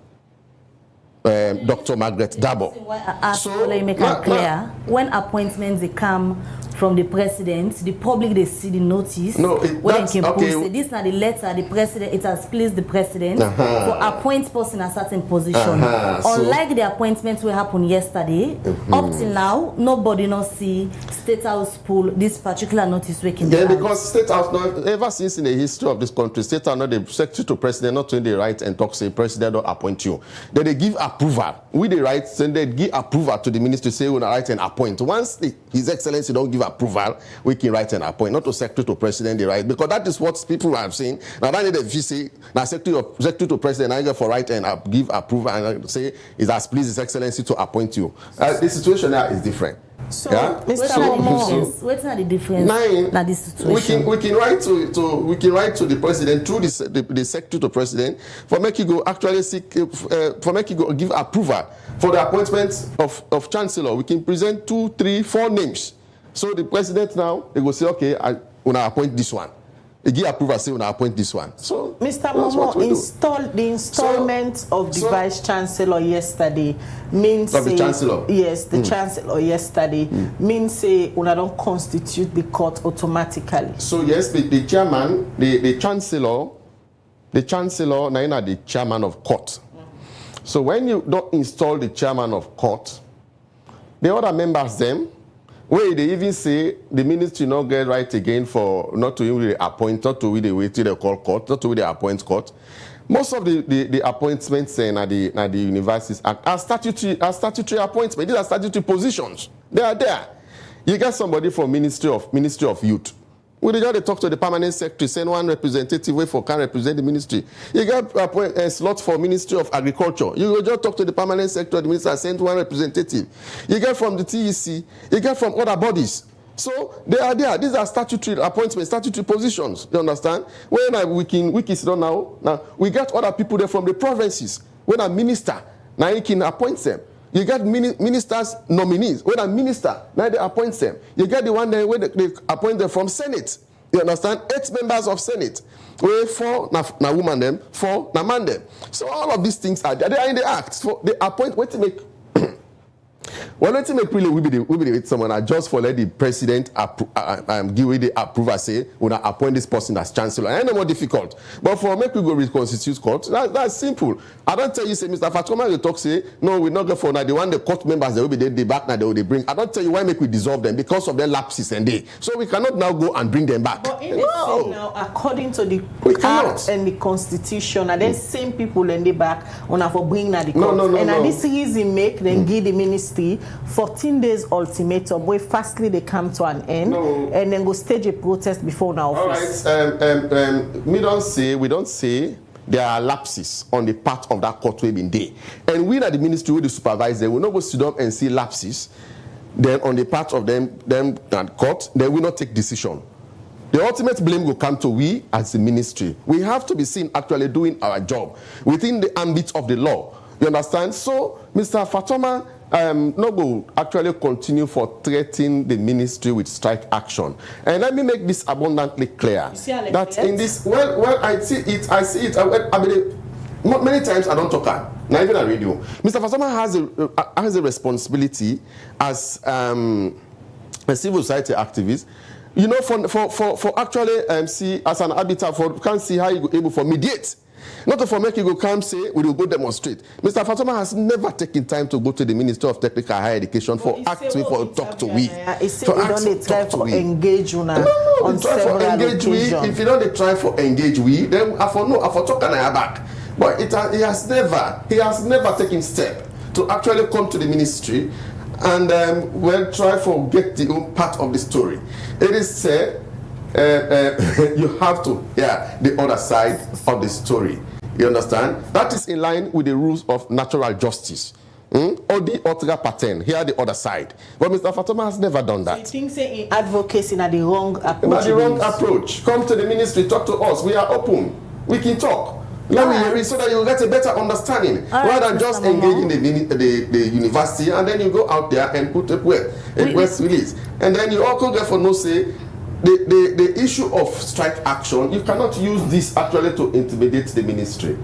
Dr. Margaret Dabo. Why I ask, so let me make it clear. When appointments they come from the president, the public they see the notice. No, when they can post it. This is not the letter. The president, it has pleased the president for appoint person a certain position. Unlike the appointments will happen yesterday, up till now, nobody not see State House pull this particular notice waking. Yeah, because State House, ever since in the history of this country, State House not the secretary to president, not when they write and talk, say president don't appoint you. Then they give approval. With the right, then they give approval to the minister, say we write and appoint. Once His Excellency don't give approval, we can write and appoint, not to secretary to president, they write, because that is what people have seen. Now that they say, now secretary to president, I go for write and give approval and say it has pleased His Excellency to appoint you. The situation now is different. So, yeah? What's not the difference? Now this situation. We can write to the president through the secretary to president for make you go actually seek for make you go give approval for the appointment of chancellor. We can present 2, 3, 4 names. So the president now they go say, okay, I wanna appoint this one. They give approval, say when I appoint this one. So, Mr. Momo, the installment of the Vice Chancellor yesterday means of the Chancellor? Yes, the Chancellor yesterday means say when I don't constitute the court automatically. So yes, the chairman, the Chancellor, now the chairman of court. So when you don't install the chairman of court, the other members them. Where they even say the ministry not get right again for not to really appoint, not to really wait till they call court, not to really appoint court. Most of the appointments at the universities are statutory appointments. These are statutory positions. They are there. You get somebody from Ministry of Youth. We just talk to the permanent secretary, send one representative way for can represent the ministry. You get a slot for Ministry of Agriculture. You will just talk to the permanent secretary, the minister, send one representative. You get from the TEC, you get from other bodies. So they are there. These are statutory appointments, statutory positions. You understand? When we can sit down now we get other people there from the provinces. When a minister, now you can appoint them. You get ministers' nominees. When a minister, now they appoint them. You get the one there where they appoint them from Senate. You understand? 8 members of Senate. Where 4 na woman them, 4 na man them. So all of these things are there. They are in the act. So they appoint, what to make really we be with someone just for let the president give the approval, say when I appoint this person as chancellor. I know more difficult. But for make we go reconstitute court, that's simple. I don't tell you, say Mr. Fatoma will talk, say no, we not go for now. The one the court members they will be there, the back now they will bring. I don't tell you why make we dissolve them because of their lapses and they. So we cannot now go and bring them back. But in the same now, according to the act and the constitution, and then same people and the back on for bring now the court. No. This reason make them give the ministry 14 days ultimatum where fastly they come to an end and then go stage a protest before now. All right. We don't say there are lapses on the part of that court way been there. And we at the ministry will supervise them. We not go sit down and see lapses. Then on the part of them at court, they will not take decision. The ultimate blame will come to we as the ministry. We have to be seen actually doing our job within the ambit of the law. You understand? So, Mr. Fatoma, no go actually continue for threatening the ministry with strike action. And let me make this abundantly clear. That in this, I see it. I mean, many times I don't talk, not even on radio. Mr. Fatoma has a responsibility as a civil society activist. You know, for actually see as an arbiter, can't see how you go able for mediate. Not for make you go come say we will go demonstrate. Mr. Fatoma has never taken time to go to the Minister of Technical and Higher Education for actually for talk to we. Engage on several occasions. If you don't try for engage we, then I for talk and I back. But he has never taken step to actually come to the ministry and try for get the own part of the story. It is said. You have to hear the other side of the story. You understand? That is in line with the rules of natural justice. Or the other pattern. Hear the other side. But Mr. Fatoma has never done that. So you think in advocacy in the wrong approach? Not the wrong approach. Come to the ministry, talk to us. We are open. We can talk. Let me hear it so that you get a better understanding. Rather than just engage in the university and then you go out there and put a press release. And then you also get for no say. The issue of strike action, you cannot use this actually to intimidate the ministry.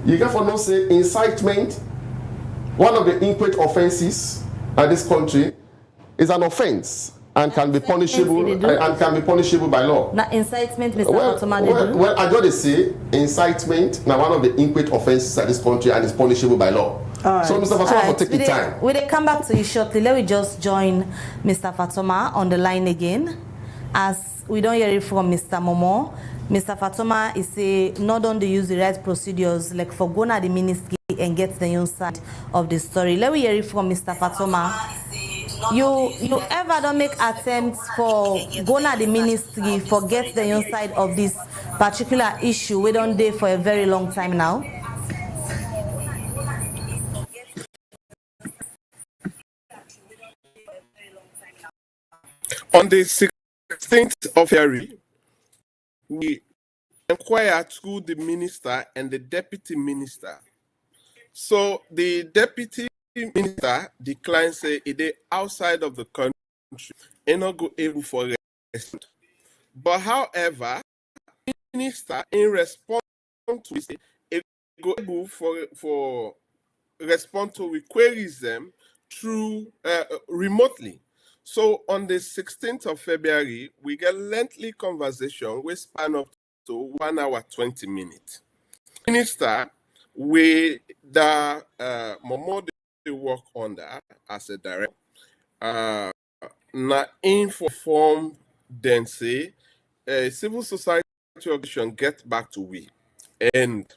You can for no say incitement one of the inquest offenses in this country is an offense and can be punishable by law. Now, incitement, Mr. Fatoma, well, I just say incitement now one of the inquest offenses in this country and is punishable by law. Right. So, Mr. Fatoma, will take the time. We'll come back to you shortly. Let me just join Mr. Fatoma on the line again, as we don't hear it from Mr. Momo. Mr. Fatoma is say not only use the right procedures like for going at the ministry and get the inside of the story. Let me hear it from Mr. Fatoma. You ever don't make attempts for going at the ministry for get the inside of this particular issue we don't do for a very long time now? On the 16th of February, we inquired through the minister and the deputy minister. So the deputy minister declined, say it is outside of the country and not go able for rest. But however, the minister in response to it, it go able for respond to queries them through remotely. So on the 16th of February, we get lengthy conversation which span up to 1 hour 20 minutes. Minister, we the Momo they work on that as a director. Na inform then say civil society organization get back to we and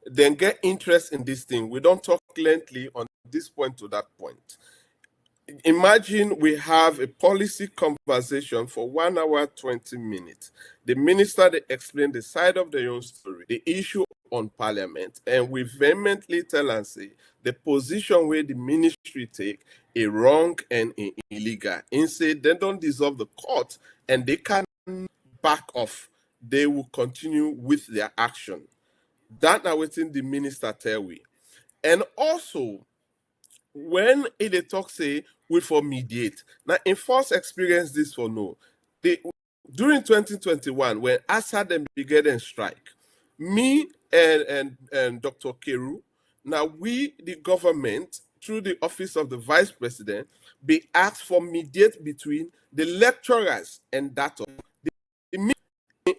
then get interest in this thing. We don't talk lengthily on this point to that point. Imagine we have a policy conversation for 1 hour 20 minutes. The minister they explain the side of their own story, the issue on parliament, and we vehemently tell and say the position where the ministry take a wrong and illegal. And say they don't deserve the court and they can back off. They will continue with their action. That now within the minister tell we. And also, when it talk say we for mediate. Now in first experience this for no. During 2021, when Assad and began and strike, me and Dr. Keru, now we, the government, through the office of the vice president, be asked for mediate between the lecturers and that of the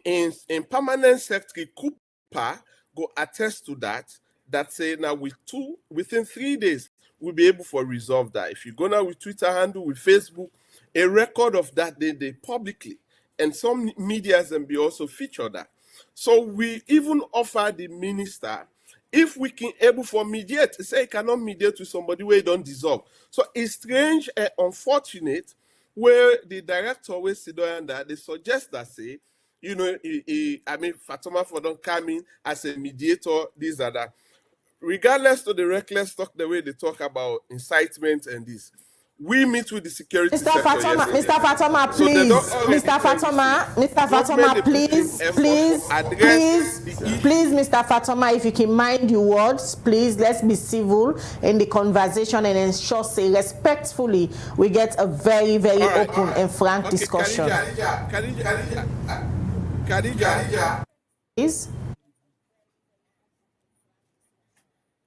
in permanent secretary Cooper go attest to that say now within 3 days we'll be able to resolve that. If you go now with Twitter handle, with Facebook, a record of that they publicly, and some medias and be also feature that. So we even offer the minister, if we can able for mediate, say he cannot mediate with somebody where he don't deserve. So it's strange and unfortunate where the director will sit down that they suggest that say, Fatoma for don't come in as a mediator, this or that. Regardless to the reckless talk, the way they talk about incitement and this, we meet with the security Mr. Fatoma, Mr. Fatoma, please. Mr. Fatoma, please, Mr. Fatoma, if you can mind your words, please, let's be civil in the conversation and ensure, say, respectfully, we get a very, very open and frank discussion. Khadija. Please.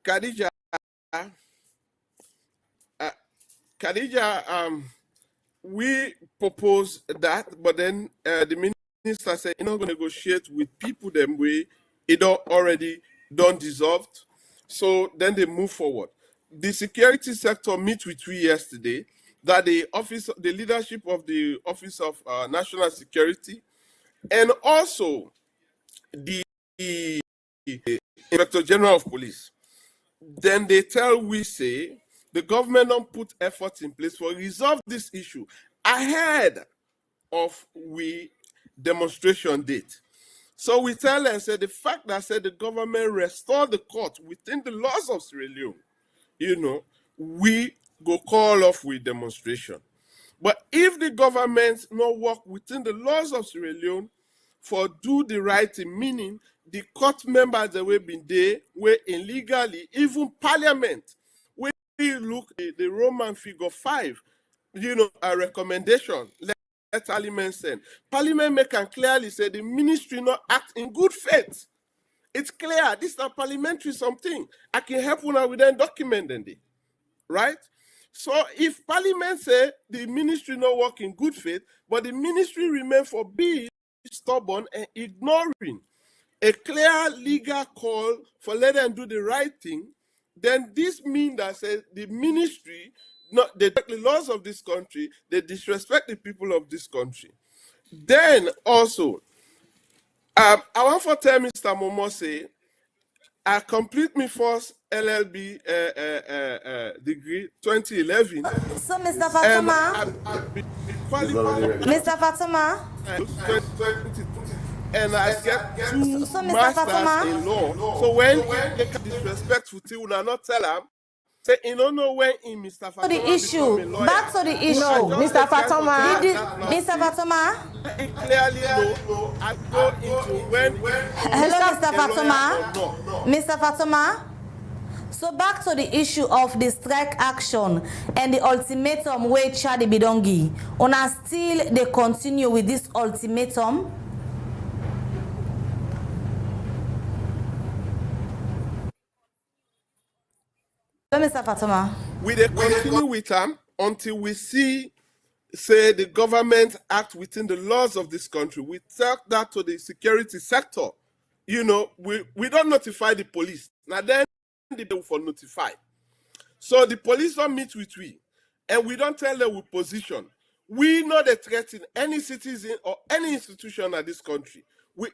Khadija, we propose that, but then the minister said you're not going to negotiate with people them way it already done dissolved. So then they move forward. The security sector meet with we yesterday that the leadership of the Office of National Security, and also the Inspector General of Police. Then they tell we say the government don't put efforts in place for resolve this issue ahead of we demonstration date. So we tell and say the fact that said the government restored the court within the laws of Sierra Leone, we go call off with demonstration. But if the government not work within the laws of Sierra Leone for do the right thing, meaning the court members that we've been there were illegally, even parliament, we look at the Roman figure 5, a recommendation, let parliament send. Parliament make and clearly say the ministry not act in good faith It's clear. This is a parliamentary something. I can help you with them document them, right? So if Parliament say the ministry not work in good faith, but the ministry remain for being stubborn and ignoring a clear legal call for let them do the right thing, then this means that says the ministry, not they break the laws of this country, they disrespect the people of this country. Then also, I want to tell Mr. Momo say, I complete my first LLB degree 2011. So, Mr. Fatuma, Mr. Fatuma, and I get two masters in law. So when he get disrespectful to you, not tell him. Say, you don't know when in Mr. Fatuma. The issue. Back to the issue. No, Mr. Fatuma. Mr. Fatuma. Clearly, no. I go into when. Hello, Mr. Fatuma. Mr. Fatuma. So back to the issue of the strike action and the ultimatum where Chadi Bidongi. Una still they continue with this ultimatum. Mr. Fatuma. We they continue with them until we see, say, the government act within the laws of this country. We talk that to the security sector. You know, we don't notify the police. Now then, they do for notify. So the police don't meet with we, and we don't tell them we position. We know they threaten any citizen or any institution at this country.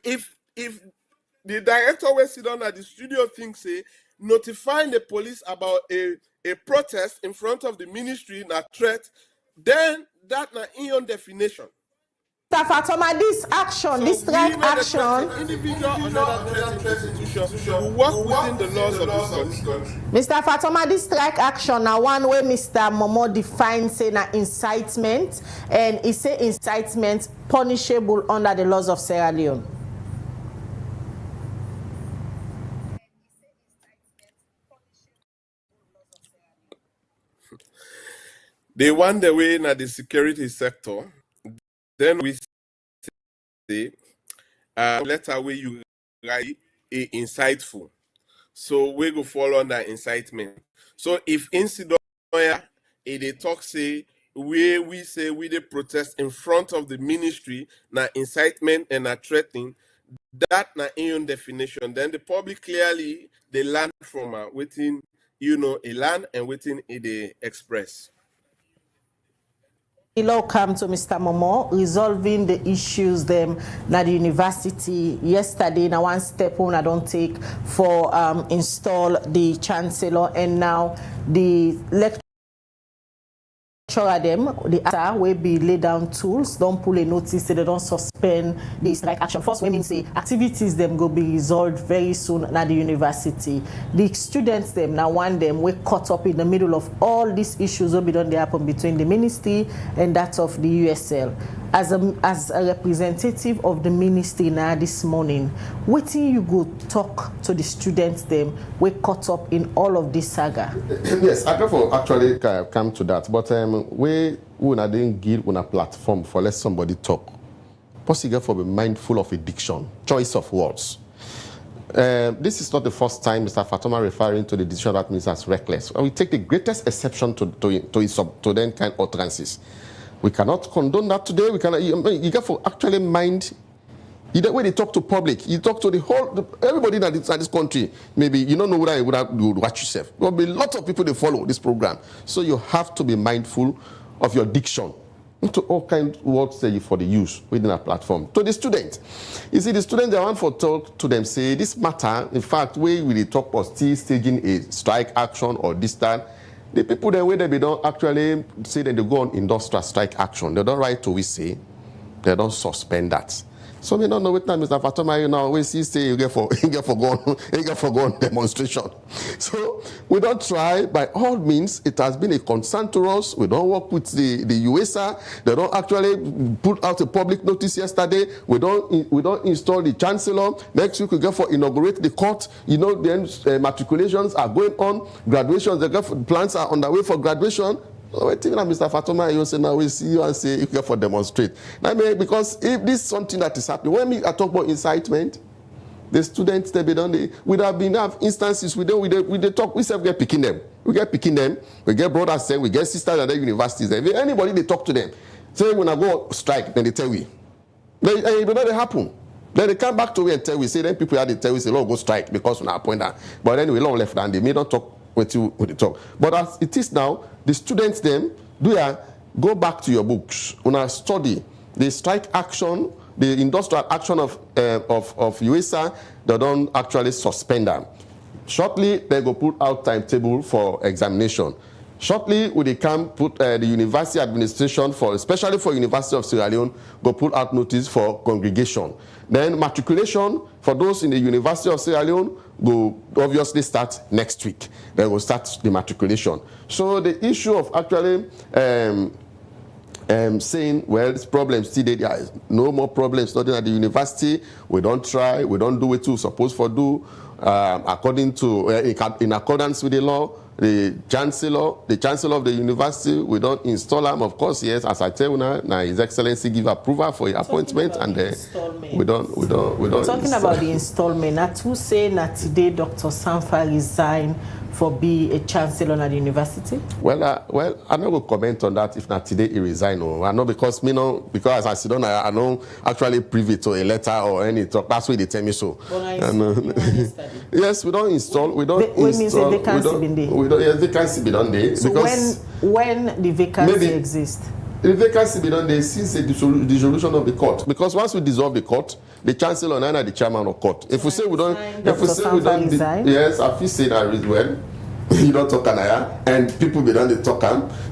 If the director will sit down at the studio thing say, notifying the police about a protest in front of the ministry, a threat, then that na in your definition. Mr. Fatuma, this action, so this strike action. Individual another institution will work within the laws of this country. Mr. Fatuma, this strike action now one way Mr. Momo defines say na incitement, and he say incitement punishable under the laws of Sierra Leone. They want the way in the security sector. Then we say, letter where you write insightful. So we go follow under incitement. So if incident they talk say we say we they protest in front of the ministry, na incitement and na threatening, that na in definition. Then the public clearly they learn from within a land and within the express. The law come to Mr. Momo resolving the issues them at the university yesterday. Now one step on I don't take for install the chancellor, and now the lecturer them the actor will be lay down tools, don't pull a notice, they don't suspend the strike action. First women say activities them go be resolved very soon at the university. The students them now one them we caught up in the middle of all these issues will be done they happen between the ministry and that of the USL. As a representative of the ministry now this morning, waiting you go talk to the students them we caught up in all of this saga. Yes, I go actually come to that, but we didn't give a platform for let somebody talk. Possibly for be mindful of diction, choice of words. This is not the first time Mr. Fatuma referring to the decision that means as reckless. We take the greatest exception to then kind of utterances. We cannot condone that today. We cannot. You got to actually mind. When they talk to public, you talk to everybody in this country. Maybe you don't know what you would watch yourself. There will be lots of people that follow this program. So you have to be mindful of your diction. To all kinds of words say for the use within a platform. To the student, you see, the students they want for talk to them say this matter. In fact, we will talk about still staging a strike action or this time. The people then where they don't actually say that they go on industrial strike action. They don't write to we say, they don't suspend that. So we don't know what time Mr. Fatuma we see say you get for gone demonstration. So we don't try by all means. It has been a concern to us. We don't work with the USA. They don't actually put out a public notice yesterday. We don't install the chancellor. Next week we get for inaugurate the court. Then matriculations are going on. Graduations, the plans are underway for graduation. Waiting on Mr. Fatuma, you say now we see you and say you can for demonstrate. Now, because if this is something that is happening, when I talk about incitement, The students, they be done. We have instances. We talk. We self get picking them. We get picking them. We get brothers there. We get sisters at the universities. If anybody they talk to them, say when I go strike, then they tell we. They happen. Then they come back to me and tell we. Say then people had to tell we say, "Lord, go strike because we are appointed." But anyway, long left and they may not talk with you with the talk. But as it is now, the students them go back to your books. When I study the strike action, the industrial action of USA, they don't actually suspend them. Shortly, they go put out timetable for examination. Shortly, we they can put the university administration especially for University of Sierra Leone, go put out notice for congregation. Then matriculation for those in the University of Sierra Leone will obviously start next week. They will start the matriculation. So the issue of actually saying, well, this problem still there is no more problems studying at the university. We don't try, we don't do what we're supposed to do according to in accordance with the law. The chancellor of the university, we don't install him. Of course, yes, as I tell you now, His Excellency give approval for your appointment, and we don't. Talking about the installment, not who say that today Dr. Sanfa resigned for be a chancellor at the university? Well, I'm not going to comment on that if not today he resign. No. I know because as I sit down, I know actually privy to a letter or any talk. That's why they tell me so. Yes, we don't install. We don't install. Vacancy be done there. So when the vacancy exists? The vacancy be done there since the dissolution of the court. Because once we dissolve the court, the chancellor and the chairman of court. If we say we don't, yes, I feel say that as well. You don't talk and people be done they talk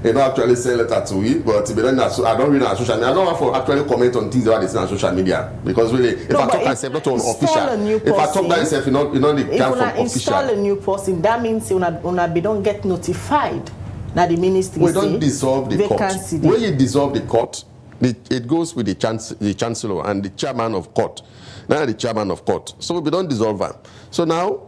they don't actually send letter to it, but be done I don't read on social media. I don't want to actually comment on things that they say on social media because really, if I talk myself not on official, if I talk myself, you know the come from official. Install a new person, that means you don't get notified. Now the ministry we don't dissolve the court. When you dissolve the court, it goes with the chancellor and the chairman of court. Now the chairman of court. So we don't dissolve them. So now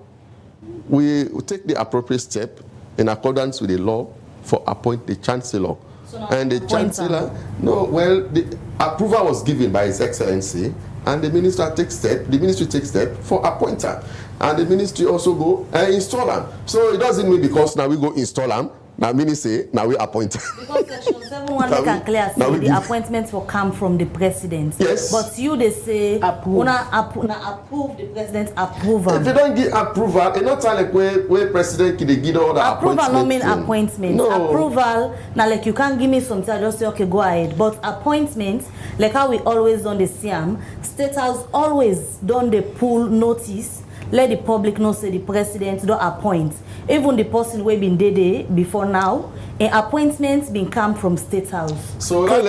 we take the appropriate step in accordance with the law for appoint the chancellor. So and the chancellor, the approval was given by His Excellency, and the ministry takes step for appointer, and the ministry also go and install them. So it doesn't mean because now we go install them. Now, now we appoint. Because Section 7.1 can clear say the appointments will come from the president. Yes. But you they say approve the president's approval. If you don't give approval, it's not like where president can give all the appointment. Approval don't mean appointment. No. Approval now like you can't give me some time just say okay go ahead. But appointment like how we always done the CM, State House always done the pull notice. Let the public know say the president don't appoint. Even the person we been there before now, an appointment been come from State House. So that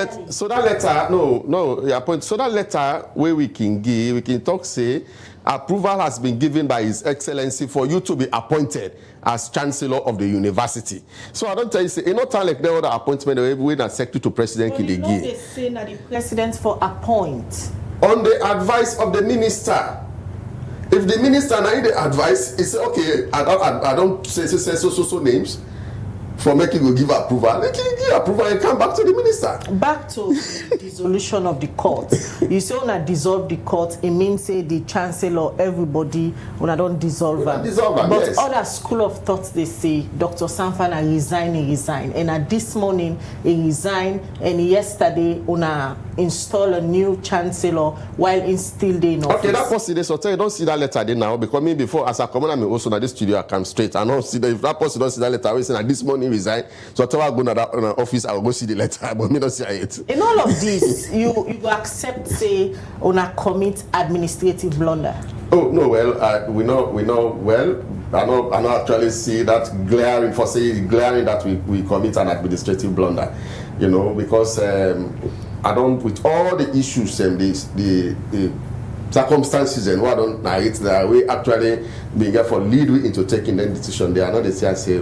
letter where we can talk say approval has been given by His Excellency for you to be appointed as Chancellor of the university. So I don't tell you say it's not like the other appointment when a secretary to president can give. They say that the president for appoint on the advice of the minister. If the minister now the advice, he say okay, I don't say so names for making go give approval. They can give approval and come back to the minister. Back to the dissolution of the court. You say when I dissolve the court, it means say the chancellor, everybody, when I don't dissolve them. But yes. Other school of thoughts they say Dr. Sanfana resign. And at this morning he resigned, and yesterday when I install a new chancellor while he's still there in office. Okay, that person they so tell you don't see that letter there now because me before as a commoner me also na this studio I come straight. I don't see that if that person don't see that letter, I will say that this morning resign. So I go to that office, I will go see the letter, but me don't see it. In all of this, you accept say on a commit administrative blunder. Oh no, well we know well. I don't actually see that glaring that we commit an administrative blunder, you know, because I don't with all the issues and the circumstances and what don't narrate that we actually being for lead we into taking the decision. They are not the same say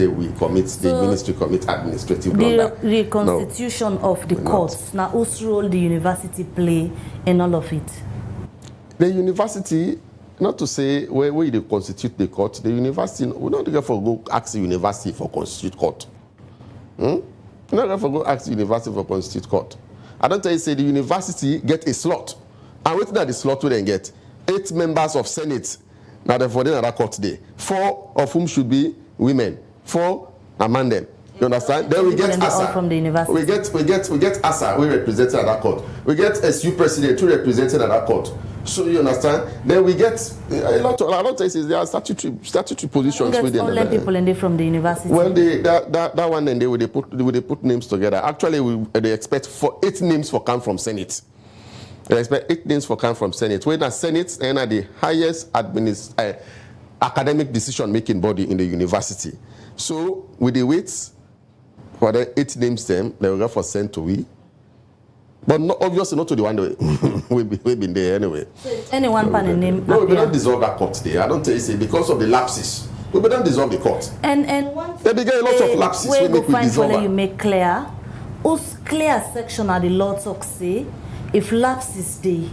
we commit the ministry commit administrative blunder. The reconstitution of the courts. Now whose role the university play in all of it? The university, not to say where they constitute the court, the university we not therefore go ask the university for constitute court. Not therefore go ask the university for constitute court. I don't tell you say the university get a slot. And waiting that the slot will then get 8 members of Senate. Now they're for another court today. 4 of whom should be women. 4 among them. You understand? Then we get ASA. From the university. We get ASA, we represented at that court. We get SU president, who represented at that court. So you understand? Then we get a lot of cases. There are statutory positions within the people in there from the university. Well, that one and they put names together. Actually, they expect 8 names for come from Senate. They expect 8 names for come from Senate. When the Senate and the highest academic decision-making body in the university. So with the weights for the 8 names, they will go for sent to we. But not, obviously not to the one we've been there anyway. So anyone pan name? No, we don't dissolve that court there. I don't tell you, say, because of the lapses. We don't dissolve the court. And they began a lot of lapses when we dissolve. You make clear, who's clear section of the law talk say, if lapses day,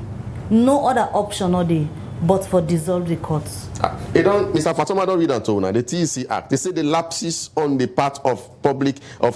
no other option or day but for dissolve the courts. Mr. Fatoma don't read that to now. The TEC Act. They say the lapses on the part of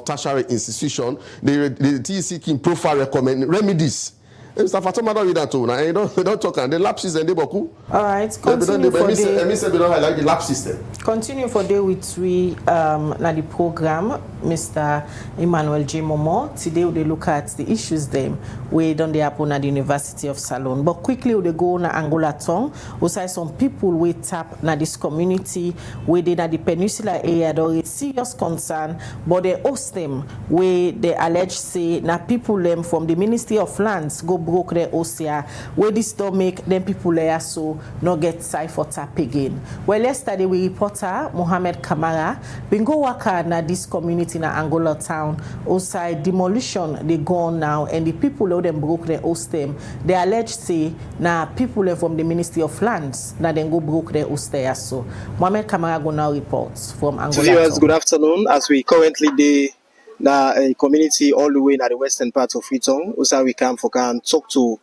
tertiary institution. The TEC can profile recommend remedies. Mr. Fatoma don't read that to now. And they don't talk and the lapses and they boku. All right. Continue for the. We don't highlight the lapses then. Continue for day with we na the program, Mr. Emmanuel J. Momo. Today we look at the issues them we don't they happen at the University of Salone. But quickly we go na Angola town. We say some people we tap na this community where they na the peninsula area there is serious concern, but they host them where they allege say na people them from the Ministry of Lands go broke their OCR where this don't make them people there so not get side for tap again. Well, yesterday we reporter Mohamed Kamara been go work na this community na Angola town outside demolition they go on now and the people who them broke their host them they allege say na people from the Ministry of Lands na then go broke their host there so Mohamed Kamara go now reports from Angola. Viewers, good afternoon. As we currently dey a community all the way in the western part of Freetown. Also, we come for can talk to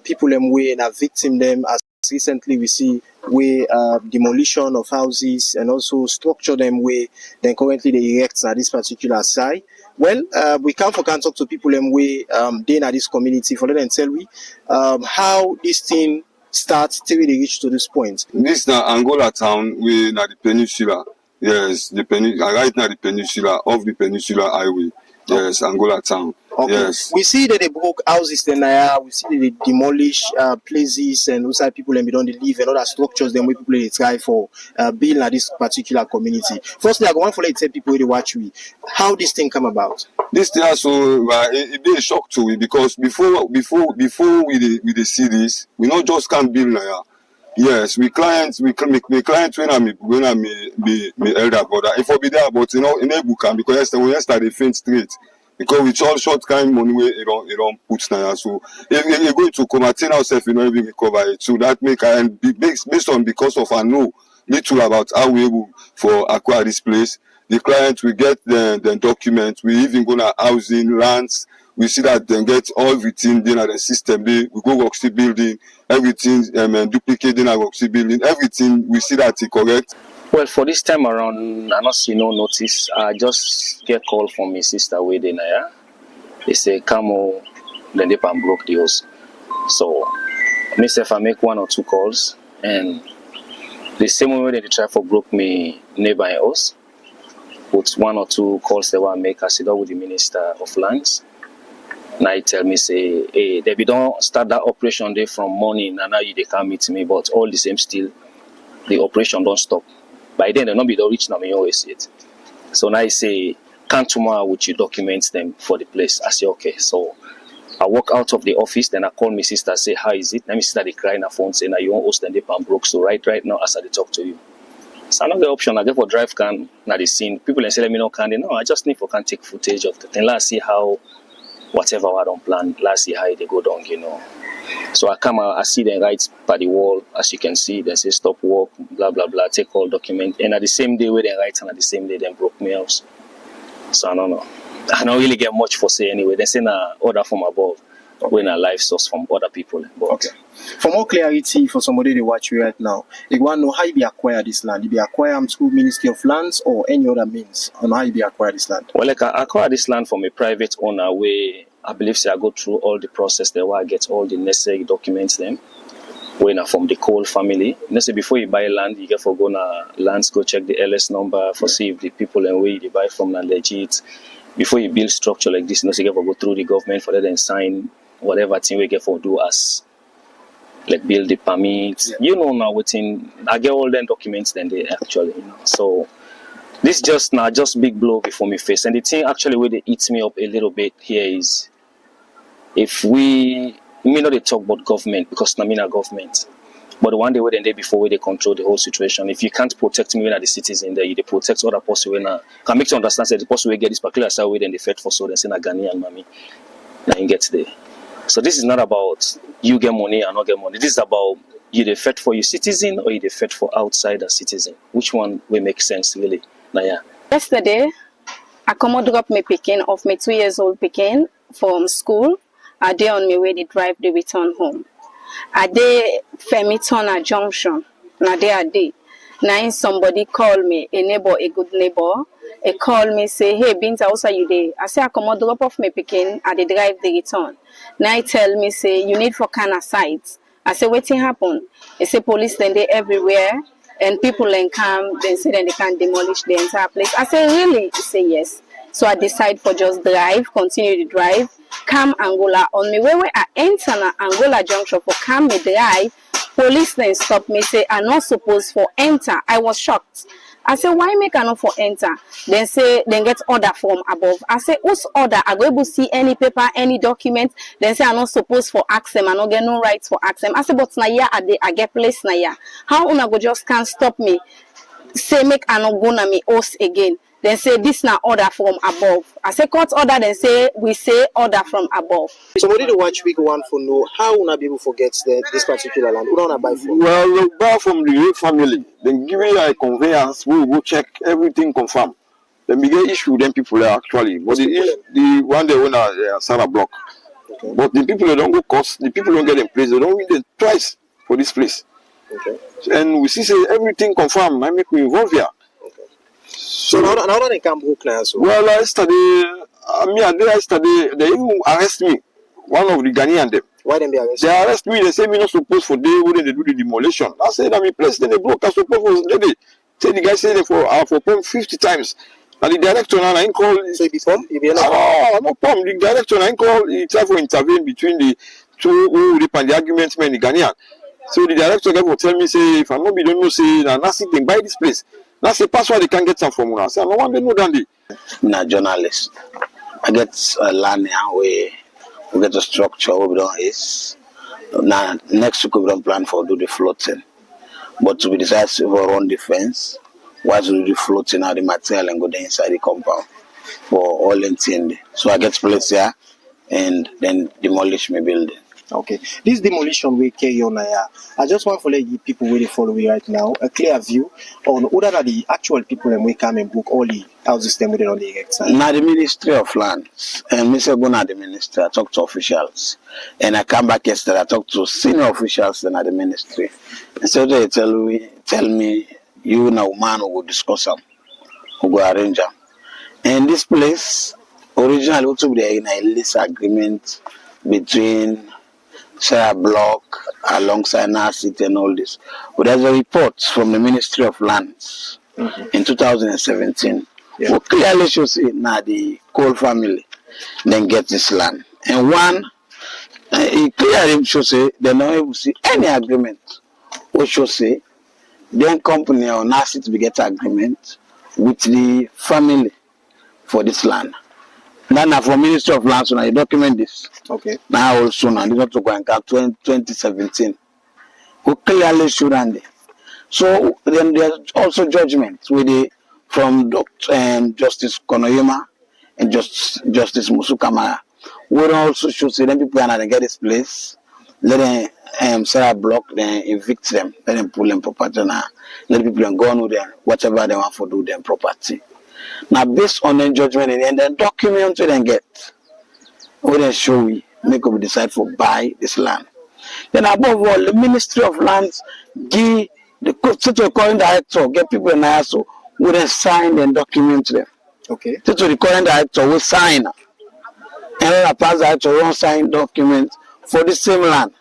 people them way and victim them as recently we see way demolition of houses and also structure them way then currently they erect at this particular site. Well, we come for can talk to people them way they in this community for them and tell we how this thing starts till they reach to this point. This na Angola town we na the peninsula. Yes, right now the peninsula of the peninsula highway. Yes, Angola town. Okay. Yes. We see that they broke houses then we see that they demolish places and outside people and we don't live and other structures then we people they try for building at this particular community. Firstly, I want to let tell people they watch we how this thing come about. This thing also it be a shock to we because before we see this, we not just can't build now. Yes, we clients when I'm me elder brother. If I be there, but in Ebuka because we yesterday faint straight because we all short kind money it don't put now. So if you're going to come attain ourselves, you know, we recover it. So that make and based on because of I know little about how we able for acquire this place. The client we get the documents. We even go to housing lands. We see that they get everything in the system. We go work building, everything duplicate in our work building, everything we see that is correct. Well, for this time around, I not see no notice. I just get call from my sister way there now. They say come then they broke the house. So myself I make 1 or 2 calls and the same way they try for broke me neighbor house. Put 1 or 2 calls they want make I sit down with the Minister of Lands. Now he tell me say, hey, they don't start that operation there from morning and now they can't meet me, but all the same still the operation don't stop. By then they not be the reach now me always see it. So now he say, come tomorrow with you documents them for the place. I say okay. So I walk out of the office, then I call my sister, say, how is it? Then my sister they cry in her phone, say, now you won't host and they pan broke. So right now as I talk to you. So another option I get for drive can now the scene. People and say let me know can they no, I just need for can take footage of the thing. Let's see how whatever I don't plan, let's see how they go down, you know. So I come out, I see them right by the wall, as you can see, they say stop work, blah blah blah, take all document. And at the same day where they write and at the same day they broke me house. So I don't know. I don't really get much for say anyway. They say na order from above when a live source from other people. But okay. For more clarity for somebody they watch you right now, they want to know how you be acquire this land. You be acquire through Ministry of Lands or any other means on how you be acquire this land. Well, like I acquire this land from a private owner where I believe say I go through all the process there where I get all the necessary documents then. when from the Cole family. You know, say before you buy land, you get for go na lands, go check the LS number for see if the people and where you buy from are legit. Before you build structure like this, you know, so you get for go through the government for that and sign whatever thing we get for do as like build the permits. You know now within I get all them documents then they actually, you know. So this just now just big blow before me face. And the thing actually where they eats me up a little bit here is if we may not they talk about government because I mean a government. But the one day where the day before where they control the whole situation. If you can't protect me when are the citizens there, you they protect other person when can make you understand that the person will get this particular side way then they fed for so they say na Ghanaian mommy. Now you get there. So this is not about you get money or not get money. This is about you the fed for your citizen or you the fed for outsider citizen. Which one will make sense really? Now yeah. Yesterday, I come drop me picking of my 2 years old picking from school. I day on my way to drive the return home. I day Femitona Junction. Na day a day. Now somebody call me, a neighbor, a good neighbor. They call me say, hey Binta, how are you there? I say I come drop off my picking. I dey drive the return. Now he tell me say you need for kind of sites. I say what happen? They say police then they everywhere and people then come. Then say then they can demolish the entire place. I say really? He say yes. So I decide for just drive, continue to drive, come Angola. On me where I enter na Angola Junction for come me drive. Police then stop me say I'm not supposed for enter. I was shocked. I say why make I not for enter? Then say then get order from above. I say whose order? I go able to see any paper, any document. Then say I'm not supposed for ask them. I not get no rights for ask them. I say but na ya I get place na ya. How una go just can't stop me? Say make I not go na me host again. Then say this na order from above. I say court order. Then say we say order from above. Somebody to watch week one for know how una be able forget this particular land. Who una buy from? Well, we buy from the Ray family. Then give me a conveyance. We will go check everything confirm. Then we get issue. Then people are actually, but the one they own a Sarah block. Okay. But the people that don't go cost. The people don't get in place. They don't win the price for this place. Okay. And we see say everything confirm. I make me involve here. So now they can book now. So. Well, yesterday, they even arrest me. One of the Ghanaian them. Why them be arrested? They arrest me. They say me not supposed for day when they do the demolition. I said I'm in place. Then they broke. I suppose for lady. Say the guy said they for pump 50 times. And the director now I call. So if pump, if you no pump. The director I call. He try to intervene between the two who rip and the argument men the Ghanaian. So the director will tell me say if I not be don't know say na nothing thing buy this place. That's the password they can get some from us. I don't want to know that. I'm a journalist. I get a land here where we get a structure we don't is. Now next week we don't plan for do the floating. But to be decided to run the fence, why to do the floating out the material and go there inside the compound for all intended. So I get place here and then demolish my building. Okay, this demolition we carry on here. I just want to let you people where they follow me right now a clear view on whether are the actual people and we come and book all the houses them within on the erect. Now the Ministry of Lands and Mr. Guna the ministry, I talk to officials and I come back yesterday. I talk to senior officials then at the ministry. And so they tell me you now man who will discuss them, who will arrange them. And this place originally also be in a lease agreement between Sarah Block alongside Narcity and all this. But there's a report from the Ministry of Lands in 2017 who clearly shows it now the Cole family then get this land. And one, it clearly shows it they don't able to see any agreement which shows say then company or Narcity to get agreement with the family for this land. Now from Ministry of Lands, so you document this. Okay. Now also now, this to go and 2017. Who clearly should end. So then there's also judgments with the from Justice Konoyema and Justice Musukamara. We also should say then people are get this place, let them Sarah block, then evict them, let them pull them property now, let people go on with them, whatever they want to do them property. Now, based on the judgment and then document we then get, we then show we make up decide for buy this land. Then above all, the Ministry of Lands give the current director, get people in there so we then sign and document them. Okay. So the current director will sign, and then the past director will sign document for the same land.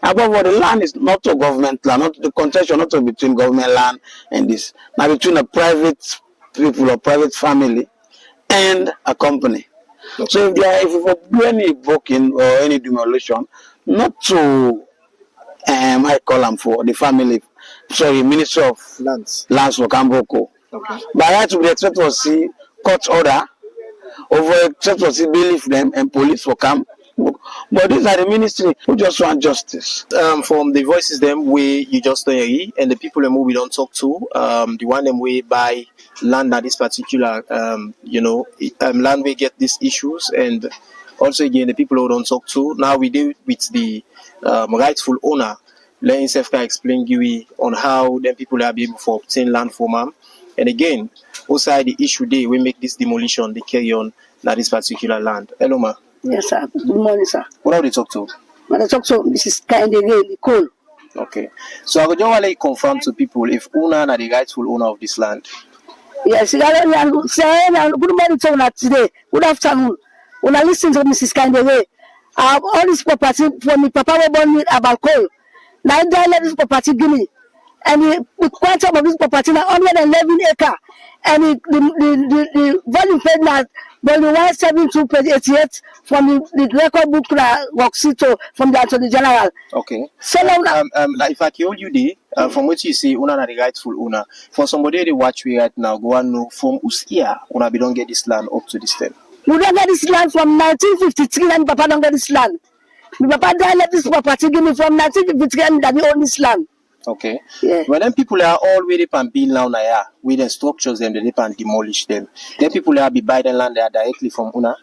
Above all, the land is not a government land, not the concession, not between government land and this. Now between a private people or private family and a company. So if you do any booking or any demolition, not to I call them for the family, sorry, Ministry of Lands for Kamboko. Okay. But I had to be expected to see court order over expected to see bailiff them and police for camp. But these are the ministry who just want justice. From the voices them way you just hear and the people who we don't talk to, the one them way buy land at this particular land we get these issues, and also again the people who don't talk to. Now we deal with the rightful owner. Let himself explain Gui on how them people are able to obtain land from them. And again, also the issue day we make this demolition, they carry on at this particular land. Hello, ma. Yes, sir. Good morning, sir. What have they talk to? When I talk to Mrs. Kindly Cole. Okay. So I would just want to confirm to people if owner are the rightful owner of this land. Yes, good morning to you today. Good afternoon. When I listen to Mrs. Kindly, I have all this property for me. Papa was born about coal. Now I let this property give me. And the quantum of this property now 111 acres. And the value paid now volume 172 page 88 from the record book from the Attorney General. Okay. So like if I told you the from what you say, owner are the rightful owner. For somebody to watch we right now, go and know from Uskia, owner we don't get this land up to this time. We don't get this land from 1953 and Papa don't get this land. My Papa died let this property give me from 1953 and that we own this land. Okay. Yeah. When them people are all ready and build now, with the structures them, they and demolish them. Then people are be buy the land there directly from owner.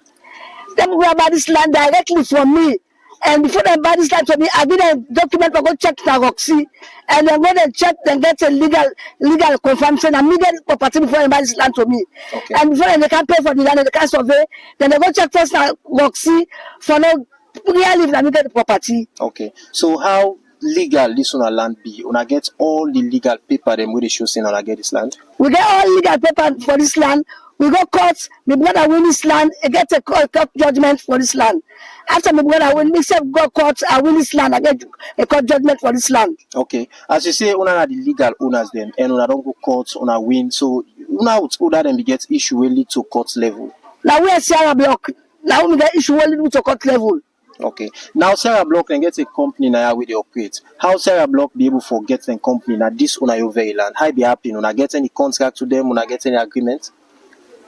Them people buy this land directly from me. And before they buy this land from me, I did a document for go check the Roxy. And then when they check, then get a legal confirmation and me get property before they buy this land from me. Okay. And before they can pay for the land, they can survey, then they go check first Roxy for no real live and me get the property. Okay. So how legal this on a land be? Una get all the legal paper them with the show saying una get this land? We get all legal paper for this land. We go court, my brother win this land, I get a court judgment for this land. After my brother win, myself go court, I win this land, I get a court judgment for this land. Okay. As you say, una are the legal owners them, and una don't go court, una win. So una would order them to get issue really to court level. Now we are Sierra Block. Now we get issue really to court level. Okay. Now Sierra Block can get a company now with the operate. How Sierra Block be able to get a company now this on your very land? How be happy? Una get any contract to them? Una get any agreement?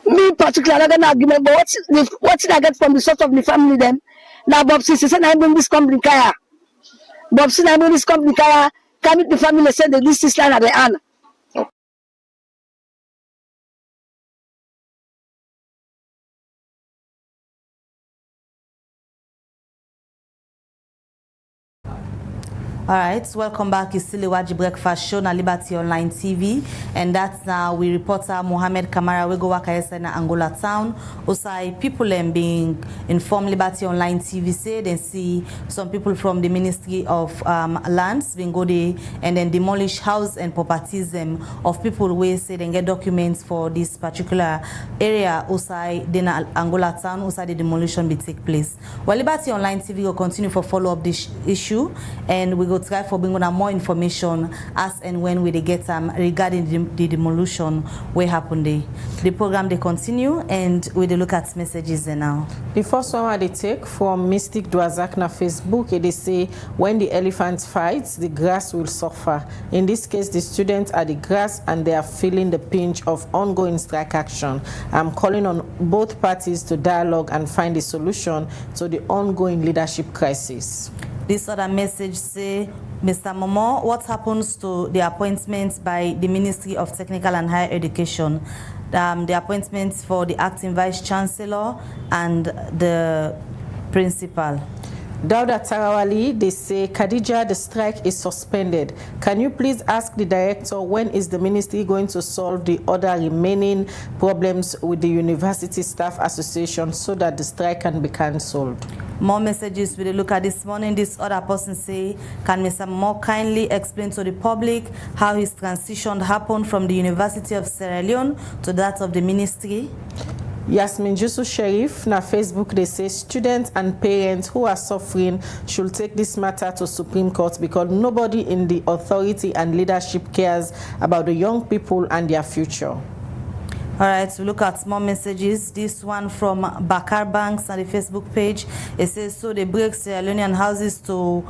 Me particularly, I got an argument, but what did I get from the sort of the family then? Now Bob says I bring this company Kaya. Bob says I bring this company Kaya. Come with the family said they list this land at the end. Okay. All right, welcome back. It's still Iwaji Breakfast Show na Liberty Online TV, and that's now we reporter Mohammed Kamara we go waka na Angola town. Osai people being informed Liberty Online TV say they see some people from the Ministry of Lands being go there and then demolish house and properties of people who say they get documents for this particular area. Osai then Angola town. Osai the demolition be take place. Well, Liberty Online TV will continue for follow up this issue, and we go try for bringing more information as and when we get regarding the demolition where happened there. The program they continue and we look at messages there now. The first one they take from Mystic Dwazak na Facebook, they say when the elephant fights, the grass will suffer. In this case, the students are the grass and they are feeling the pinch of ongoing strike action. I'm calling on both parties to dialogue and find a solution to the ongoing leadership crisis. This other message say, Mr. Momo, what happens to the appointments by the Ministry of Technical and Higher Education? The appointments for the acting vice chancellor and the principal. Dauda Tarawali, they say, Khadija, the strike is suspended. Can you please ask the director when is the ministry going to solve the other remaining problems with the University Staff Association so that the strike can be cancelled? More messages we look at this morning. This other person say, can Mr. More kindly explain to the public how his transition happened from the University of Sierra Leone to that of the ministry? Yasmin Jusu Sheriff na Facebook, they say students and parents who are suffering should take this matter to Supreme Court because nobody in the authority and leadership cares about the young people and their future. All right, so look at more messages. This one from Bakar Banks on the Facebook page. It says, so they break Sierra Leonean houses to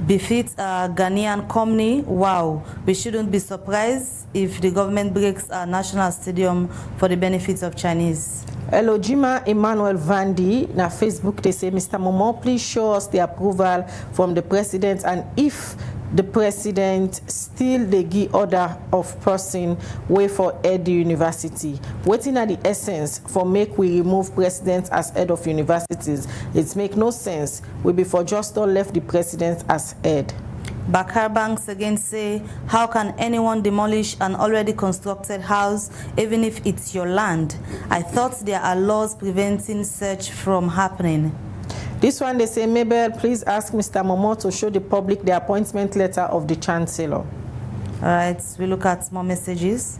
befit a Ghanaian company. Wow, we shouldn't be surprised if the government breaks a national stadium for the benefits of Chinese. Elojima Emmanuel Vandi na Facebook, they say, Mr. Momo, please show us the approval from the president, and if the president still the give order of person way for head the university. Waiting at the essence for make we remove president as head of universities. It make no sense. We before just all left the president as head. Bakar Banks again say, how can anyone demolish an already constructed house even if it's your land? I thought there are laws preventing such from happening. This one, they say, Mabel, please ask Mr. Momo to show the public the appointment letter of the chancellor. All right, we look at more messages.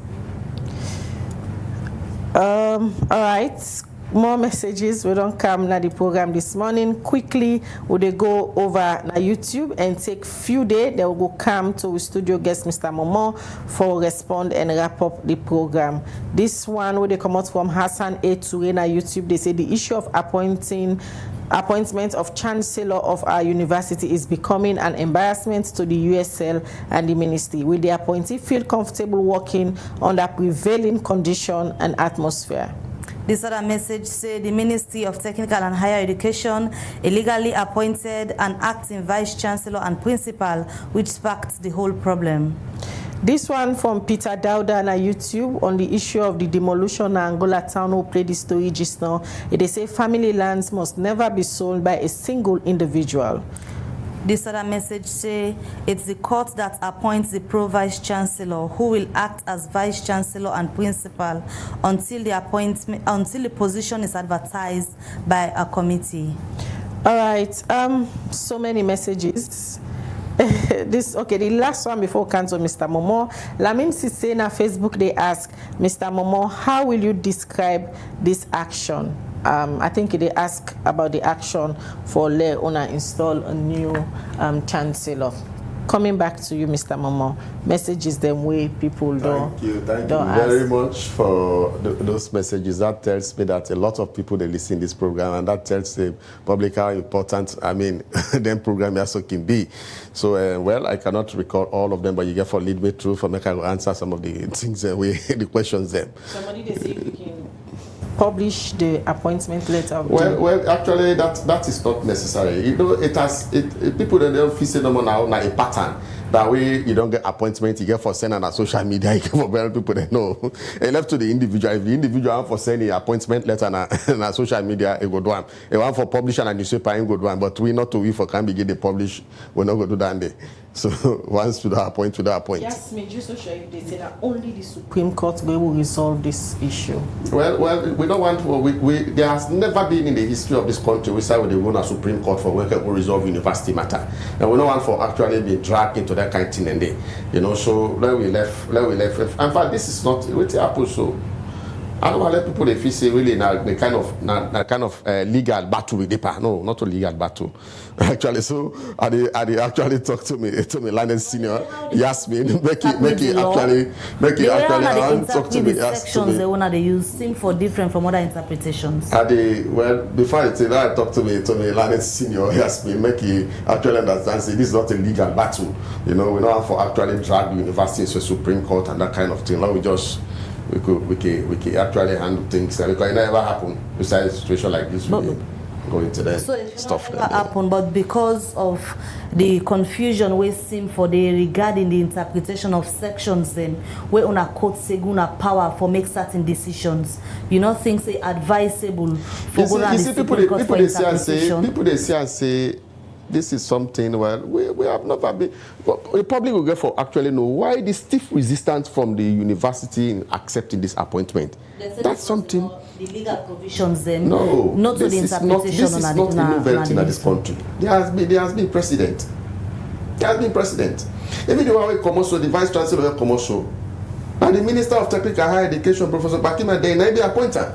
All right, more messages. We don't come na the program this morning. Quickly, would they go over na YouTube and take few days? They will go come to studio guest Mr. Momo for respond and wrap up the program. This one, where they come out from Hassan A. Toure na YouTube, they say the issue of appointment of chancellor of our university is becoming an embarrassment to the USL and the ministry. Will the appointee feel comfortable working under prevailing condition and atmosphere? This other message say the Ministry of Technical and Higher Education illegally appointed an acting vice chancellor and principal, which sparked the whole problem. This one from Peter Dauda on YouTube on the issue of the demolition in Angola town who played the story just now. They say family lands must never be sold by a single individual. This other message say it's the court that appoints the pro-vice chancellor who will act as vice chancellor and principal until the position is advertised by a committee. All right, so many messages. The last one before we come to Mr. Momo. Lamim Sisse na Facebook, they ask, Mr. Momo, how will you describe this action? I think they ask about the action for Leona install a new chancellor. Coming back to you, Mr. Momo, messages them way people don't. Thank you very much for those messages. That tells me that a lot of people they listen to this program, and that tells the public how important them program also can be. So well, I cannot recall all of them, but you get for lead me through for make I will answer some of the things the questions them. Somebody they say we can publish the appointment letter. Well, actually, that is not necessary. You know, people that don't feel no more now a pattern. That way, you don't get appointment, you get for sending on social media, you get for very people that know. It left to the individual. If the individual for sending appointment letter on social media, it go do one. It want for publishing and newspaper, it go do one. But we not to we for can begin the publish, we're not going to do that day. So once to that point, Yes, just so sure they say that only the Supreme Court will resolve this issue. Well, we don't want to. There has never been in the history of this country we say they go to Supreme Court for when we resolve university matter, and we don't want for actually be dragged into that kind of thing and day. You know, so let we left. In fact, this is not what happened. So I don't want to let people if you say really the kind of legal battle with the part. No, not a legal battle. Actually, so I actually talk to me London senior. Yasmin, make it actually talk to me. Sections the one they use seem for different from other interpretations. Before I say that, I talk to me London senior. Yasmin, make it actually understand. Say this is not a legal battle. You know, we don't have for actually drag the university into Supreme Court and that kind of thing. Like we just. We could actually handle things because it never happen. Besides a situation like this, we go into that stuff. Never happen, but because of the confusion we seem for regarding the interpretation of sections, then we on a court say gonna power for make certain decisions. You know, things say advisable for people they say and say. This is something where we have never been. The public will get for actually know why the stiff resistance from the university in accepting this appointment. That's something. The legal provisions then. No, not to the interpretation. This is not a novelty in this country. There has been precedent. There has been precedent. Even the one we come also, the vice chancellor will come also, and the minister of technical higher education, Professor Bakima, they may be appointed.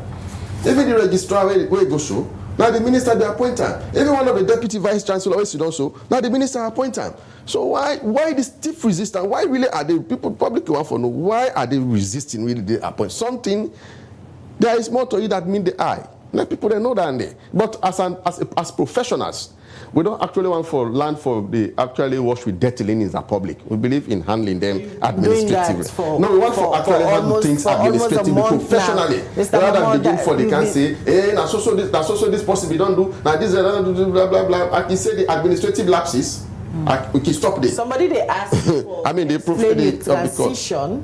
Even the registrar where it go show, now the minister they appoint him. Even one of the deputy vice chancellor always sit also, now the minister appoint him. So why this stiff resistance? Why really are the people public want to know why are they resisting really they appoint something? There is more to it that mean the eye. Let people they know that they. But as professionals, we don't actually want for land for the actually wash with dirty linen in the public. We believe in handling them administratively. No, we want for actually handle things administratively, professionally. Rather than begin for they can say, hey, now so this possibly don't do, now this blah blah blah. I can say the administrative lapses. We can stop this. Somebody they asked for I mean the transition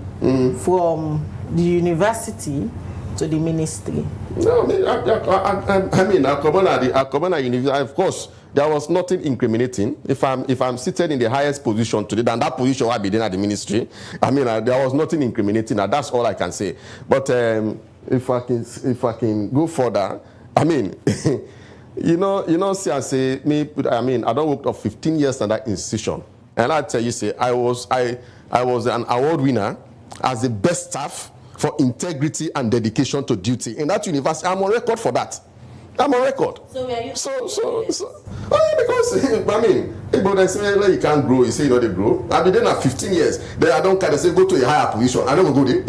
from the university to the ministry. No, I mean, Akobana University, of course, there was nothing incriminating. If I'm seated in the highest position today, than that position I'll be in at the ministry, I mean, there was nothing incriminating. That's all I can say. But if I can go further, I mean, see, I say me. I mean, I don't work of 15 years in that institution, and I tell you, say I was an award winner as the best staff for integrity and dedication to duty in that university. I'm on record for that. I'm on record. So were you? Because I mean, but they say you can't grow. You say you know they grow. I've been there now 15 years. Then I don't kind of say go to a higher position. I don't go there.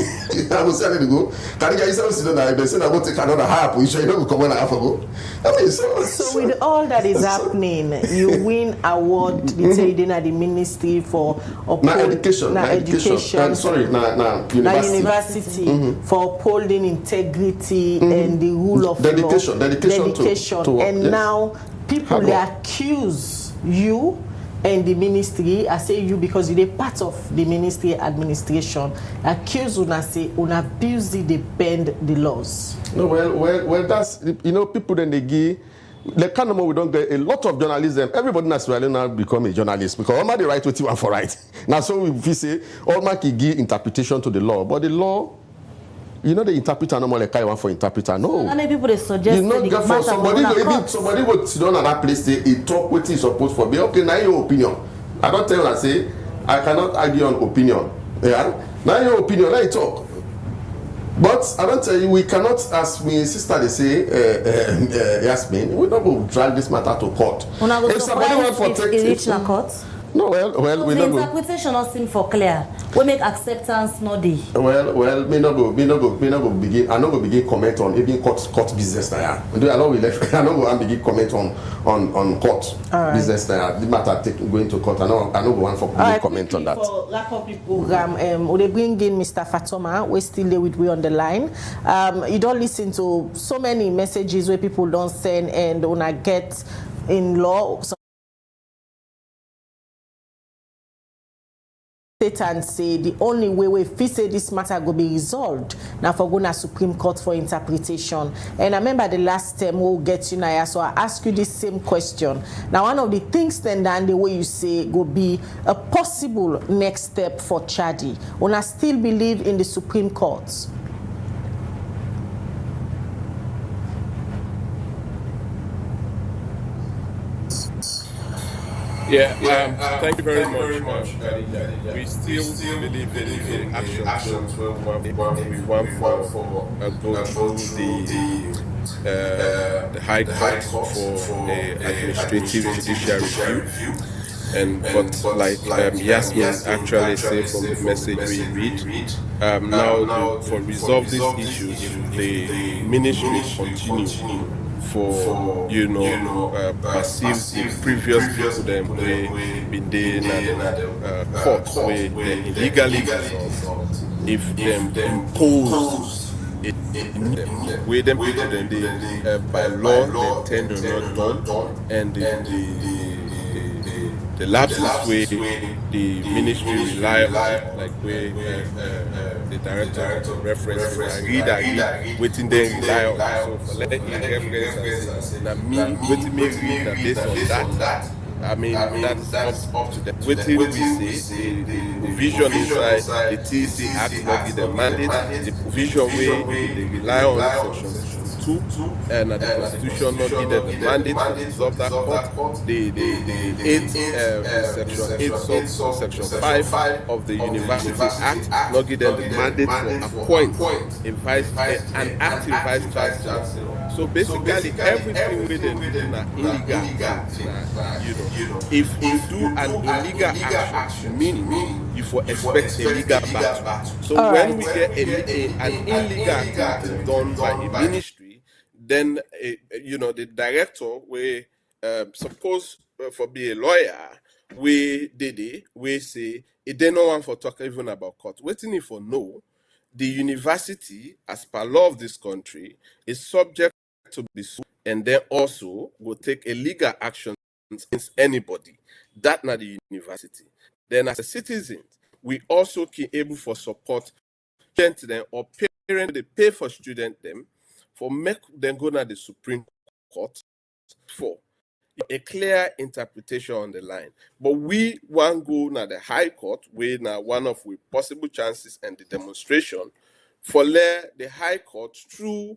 I will say I need to go. Can you guys sit down? If they say I go take another higher position, you don't go come when I have to go. I mean, so with all that is happening, you win award detailed at the ministry for education. University for upholding integrity and the rule of dedication. law. Dedication. To and yes. now people they accuse you and the ministry. I say you because you're part of the ministry administration. Accuse una say una abuse they bend the laws. No, well, that's people then they give. The kind of we don't get a lot of journalism. Everybody in Sierra Leone now become a journalist because all my right what you want for right. Now so we say all my give interpretation to the law, but the law. The interpreter no more like I want for interpreter. No. How many people they suggest somebody would sit down at that place say he talk what he's supposed for. Be okay, now your opinion. I don't tell you I say I cannot argue on opinion. Yeah. Now your opinion, let it talk. But I don't tell you we cannot, as my sister they say, Yasmin, we not go drag this matter to court. If somebody want for take court. No, well, we the don't go. interpretation not seem for clear. We make acceptance not the. Well, me not go begin. I not go begin comment on even court business now. I know we left. I know go begin comment on court business now. The matter going to court. I know go want for comment on that. For wrap up the program, we bring in Mr. Fatoma. We still there with we on the line. You don't listen to so many messages where people don't send and when I get in law. And say the only way we say this matter will be resolved now for going to Supreme Court for interpretation. And I remember the last time we'll get you now, so I ask you this same question. Now one of the things then the way you say will be a possible next step for Chadi. When I still believe in the Supreme Court. Yeah, thank you very much. We still believe in actions. We want for go through the High Court for administrative judicial review. But like Yasmin actually said from the message we read, now for resolve these issues, the ministry continue for perceive the previous people them way been there in court where they illegally if them impose it where them people then they by law they tend to not done and the lapses where the ministry rely on, like where the director reference read waiting then rely on. So for let me reference and me waiting me read that based on that. I mean that's up to them. Waiting we say the provision inside the TC Act not give them mandate. The provision where they rely on section coup, and the Constitution not give them the mandate to dissolve that court. The 8th Section 8 Section 5 of the University Act not give them the mandate to appoint an acting vice chancellor. So basically, everything within illegal. If you do an illegal action, meaning you for expect a legal battle. So when we get an illegal activity done by a ministry, then the director we suppose for be a lawyer, we say it they no one for talk even about court. Waiting if for no, the university, as per law of this country, is subject to be sued, and then also will take a legal action against anybody. That not the university. Then as a citizen, we also can able for support student them or parent they pay for student them for make them go to the Supreme Court for a clear interpretation on the line. But we want go na the High Court, where now one of the possible chances and the demonstration for let the High Court through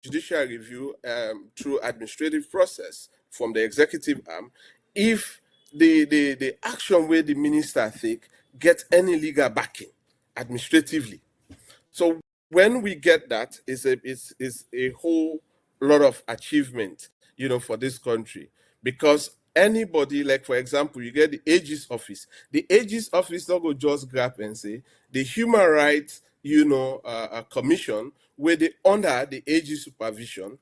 judicial review through administrative process from the executive arm, if the action where the minister take get any legal backing administratively. So when we get that, it's a whole lot of achievement, for this country, because anybody, like for example, you get the Aegis office. The Aegis office don't go just grab and say the human rights, commission, where they under the Aegis supervision,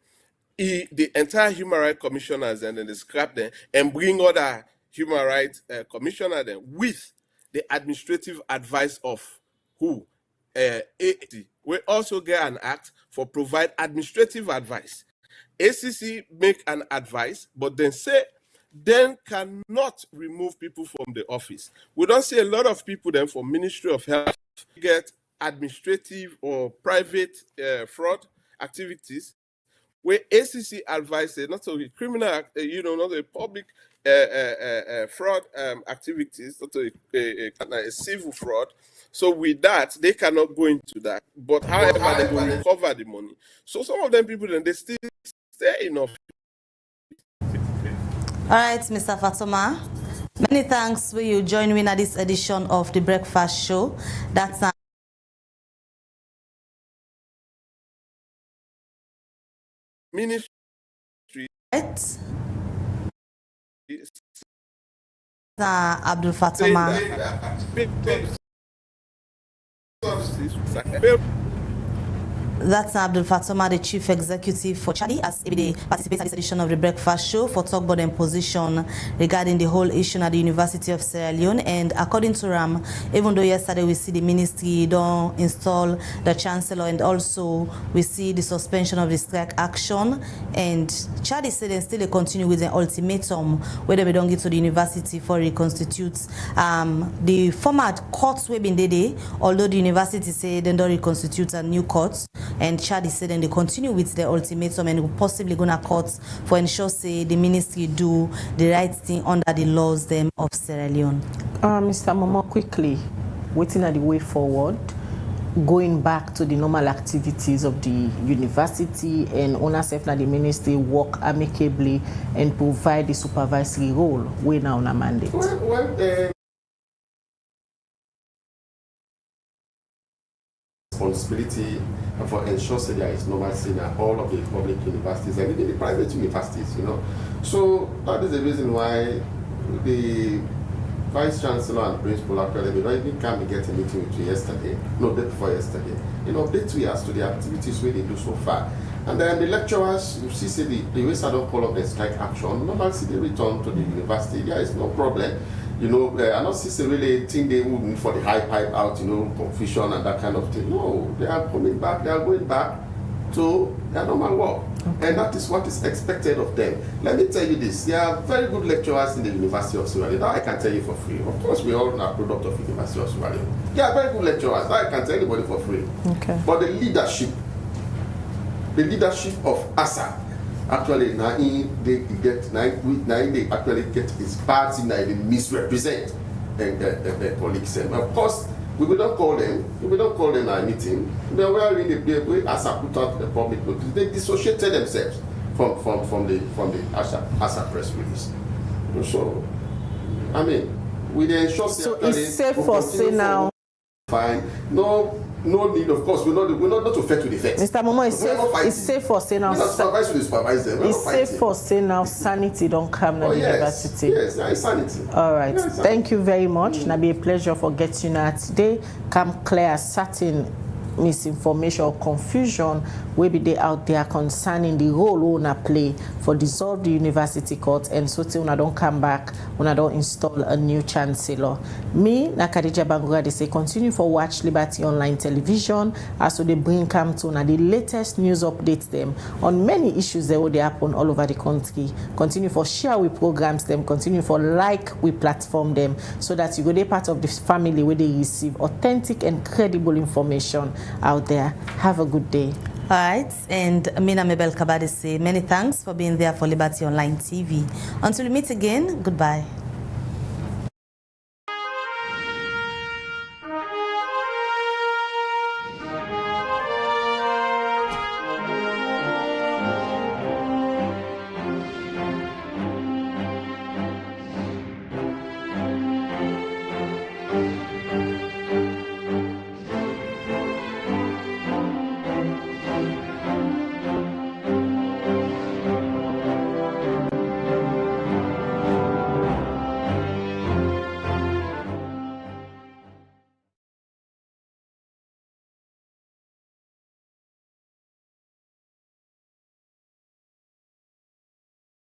the entire human rights commissioners and then they scrap them and bring other human rights commissioner them with the administrative advice of who? ACC. We also get an act for provide administrative advice. ACC make an advice, but then cannot remove people from the office. We don't see a lot of people then from Ministry of Health get administrative or private fraud activities where ACC advises not only criminal, not a public fraud activities, not a civil fraud. So with that, they cannot go into that. But however, they will recover the money. So some of them people, then they still stay in office. All right, Mr. Fatoma. Many thanks for you joining me at this edition of the Breakfast Show. That's Ministry. Right. Abdul Fatoma. That's Abdul Fatoma, the Chief Executive for Chadi, as they participate in this edition of the Breakfast Show for talk about their position regarding the whole issue at the University of Sierra Leone. And according to Ram, even though yesterday we see the ministry don't install the Chancellor, and also we see the suspension of the strike action, and Chadi said they still continue with the ultimatum whether we don't get to the university for reconstitute the former courts we've been there, although the university said they don't reconstitute a new court. And Chadi said then they continue with the ultimatum and will possibly go to court for ensure say the ministry do the right thing under the laws them of Sierra Leone. Mr. Momo, quickly, waiting at the way forward, going back to the normal activities of the university and owners of the ministry work amicably and provide the supervisory role we now on a mandate. Responsibility for ensuring that there is normalcy in all of the public universities and even the private universities, So that is the reason why the Vice Chancellor and Principal actually they don't even come and get a meeting with you yesterday, no, day before yesterday. Update you as to the activities where they do so far. And then the lecturers, you see the way I don't call up the strike action, normally they return to the university, there is no problem. I not see really think they would for the high pipe out, confusion and that kind of thing. No, they are coming back, they are going back to their normal work. Okay. And that is what is expected of them. Let me tell you this, there are very good lecturers in the University of Sierra Leone. That I can tell you for free. Of course, we all are a product of the University of Sierra Leone. There are very good lecturers, that I can tell anybody for free. Okay. But the leadership of ASA, actually, they actually get his party, they misrepresent the colleagues. And of course, We will not call them. We will not call them at a meeting. They were in the way ASA put out the public notice. They dissociated themselves from the ASA press release. So, I mean, we ensure. So it's safe for say now. Fine. No need, of course. We're not to fight to the facts. Mr. Momo, it's safe for say now. It's safe for say now. Sanity don't come to the university. Yes, sanity. All right. Yes, thank you very much. It'll be a pleasure for getting you today. Come clear certain misinformation or confusion will be there out there concerning the role una play for dissolve the university court, and so till una don't come back, una don't install a new chancellor. Me, Nakadija Bangura, they say continue for watch Liberty Online Television as so they bring come to una the latest news updates them on many issues that will happen all over the country. Continue for share with programs them, continue for like we platform them so that you go be part of this family where they receive authentic and credible information out there. Have a good day. All right, and Mina Mabel Kabadi say many thanks for being there for Liberty Online TV. Until we meet again, goodbye.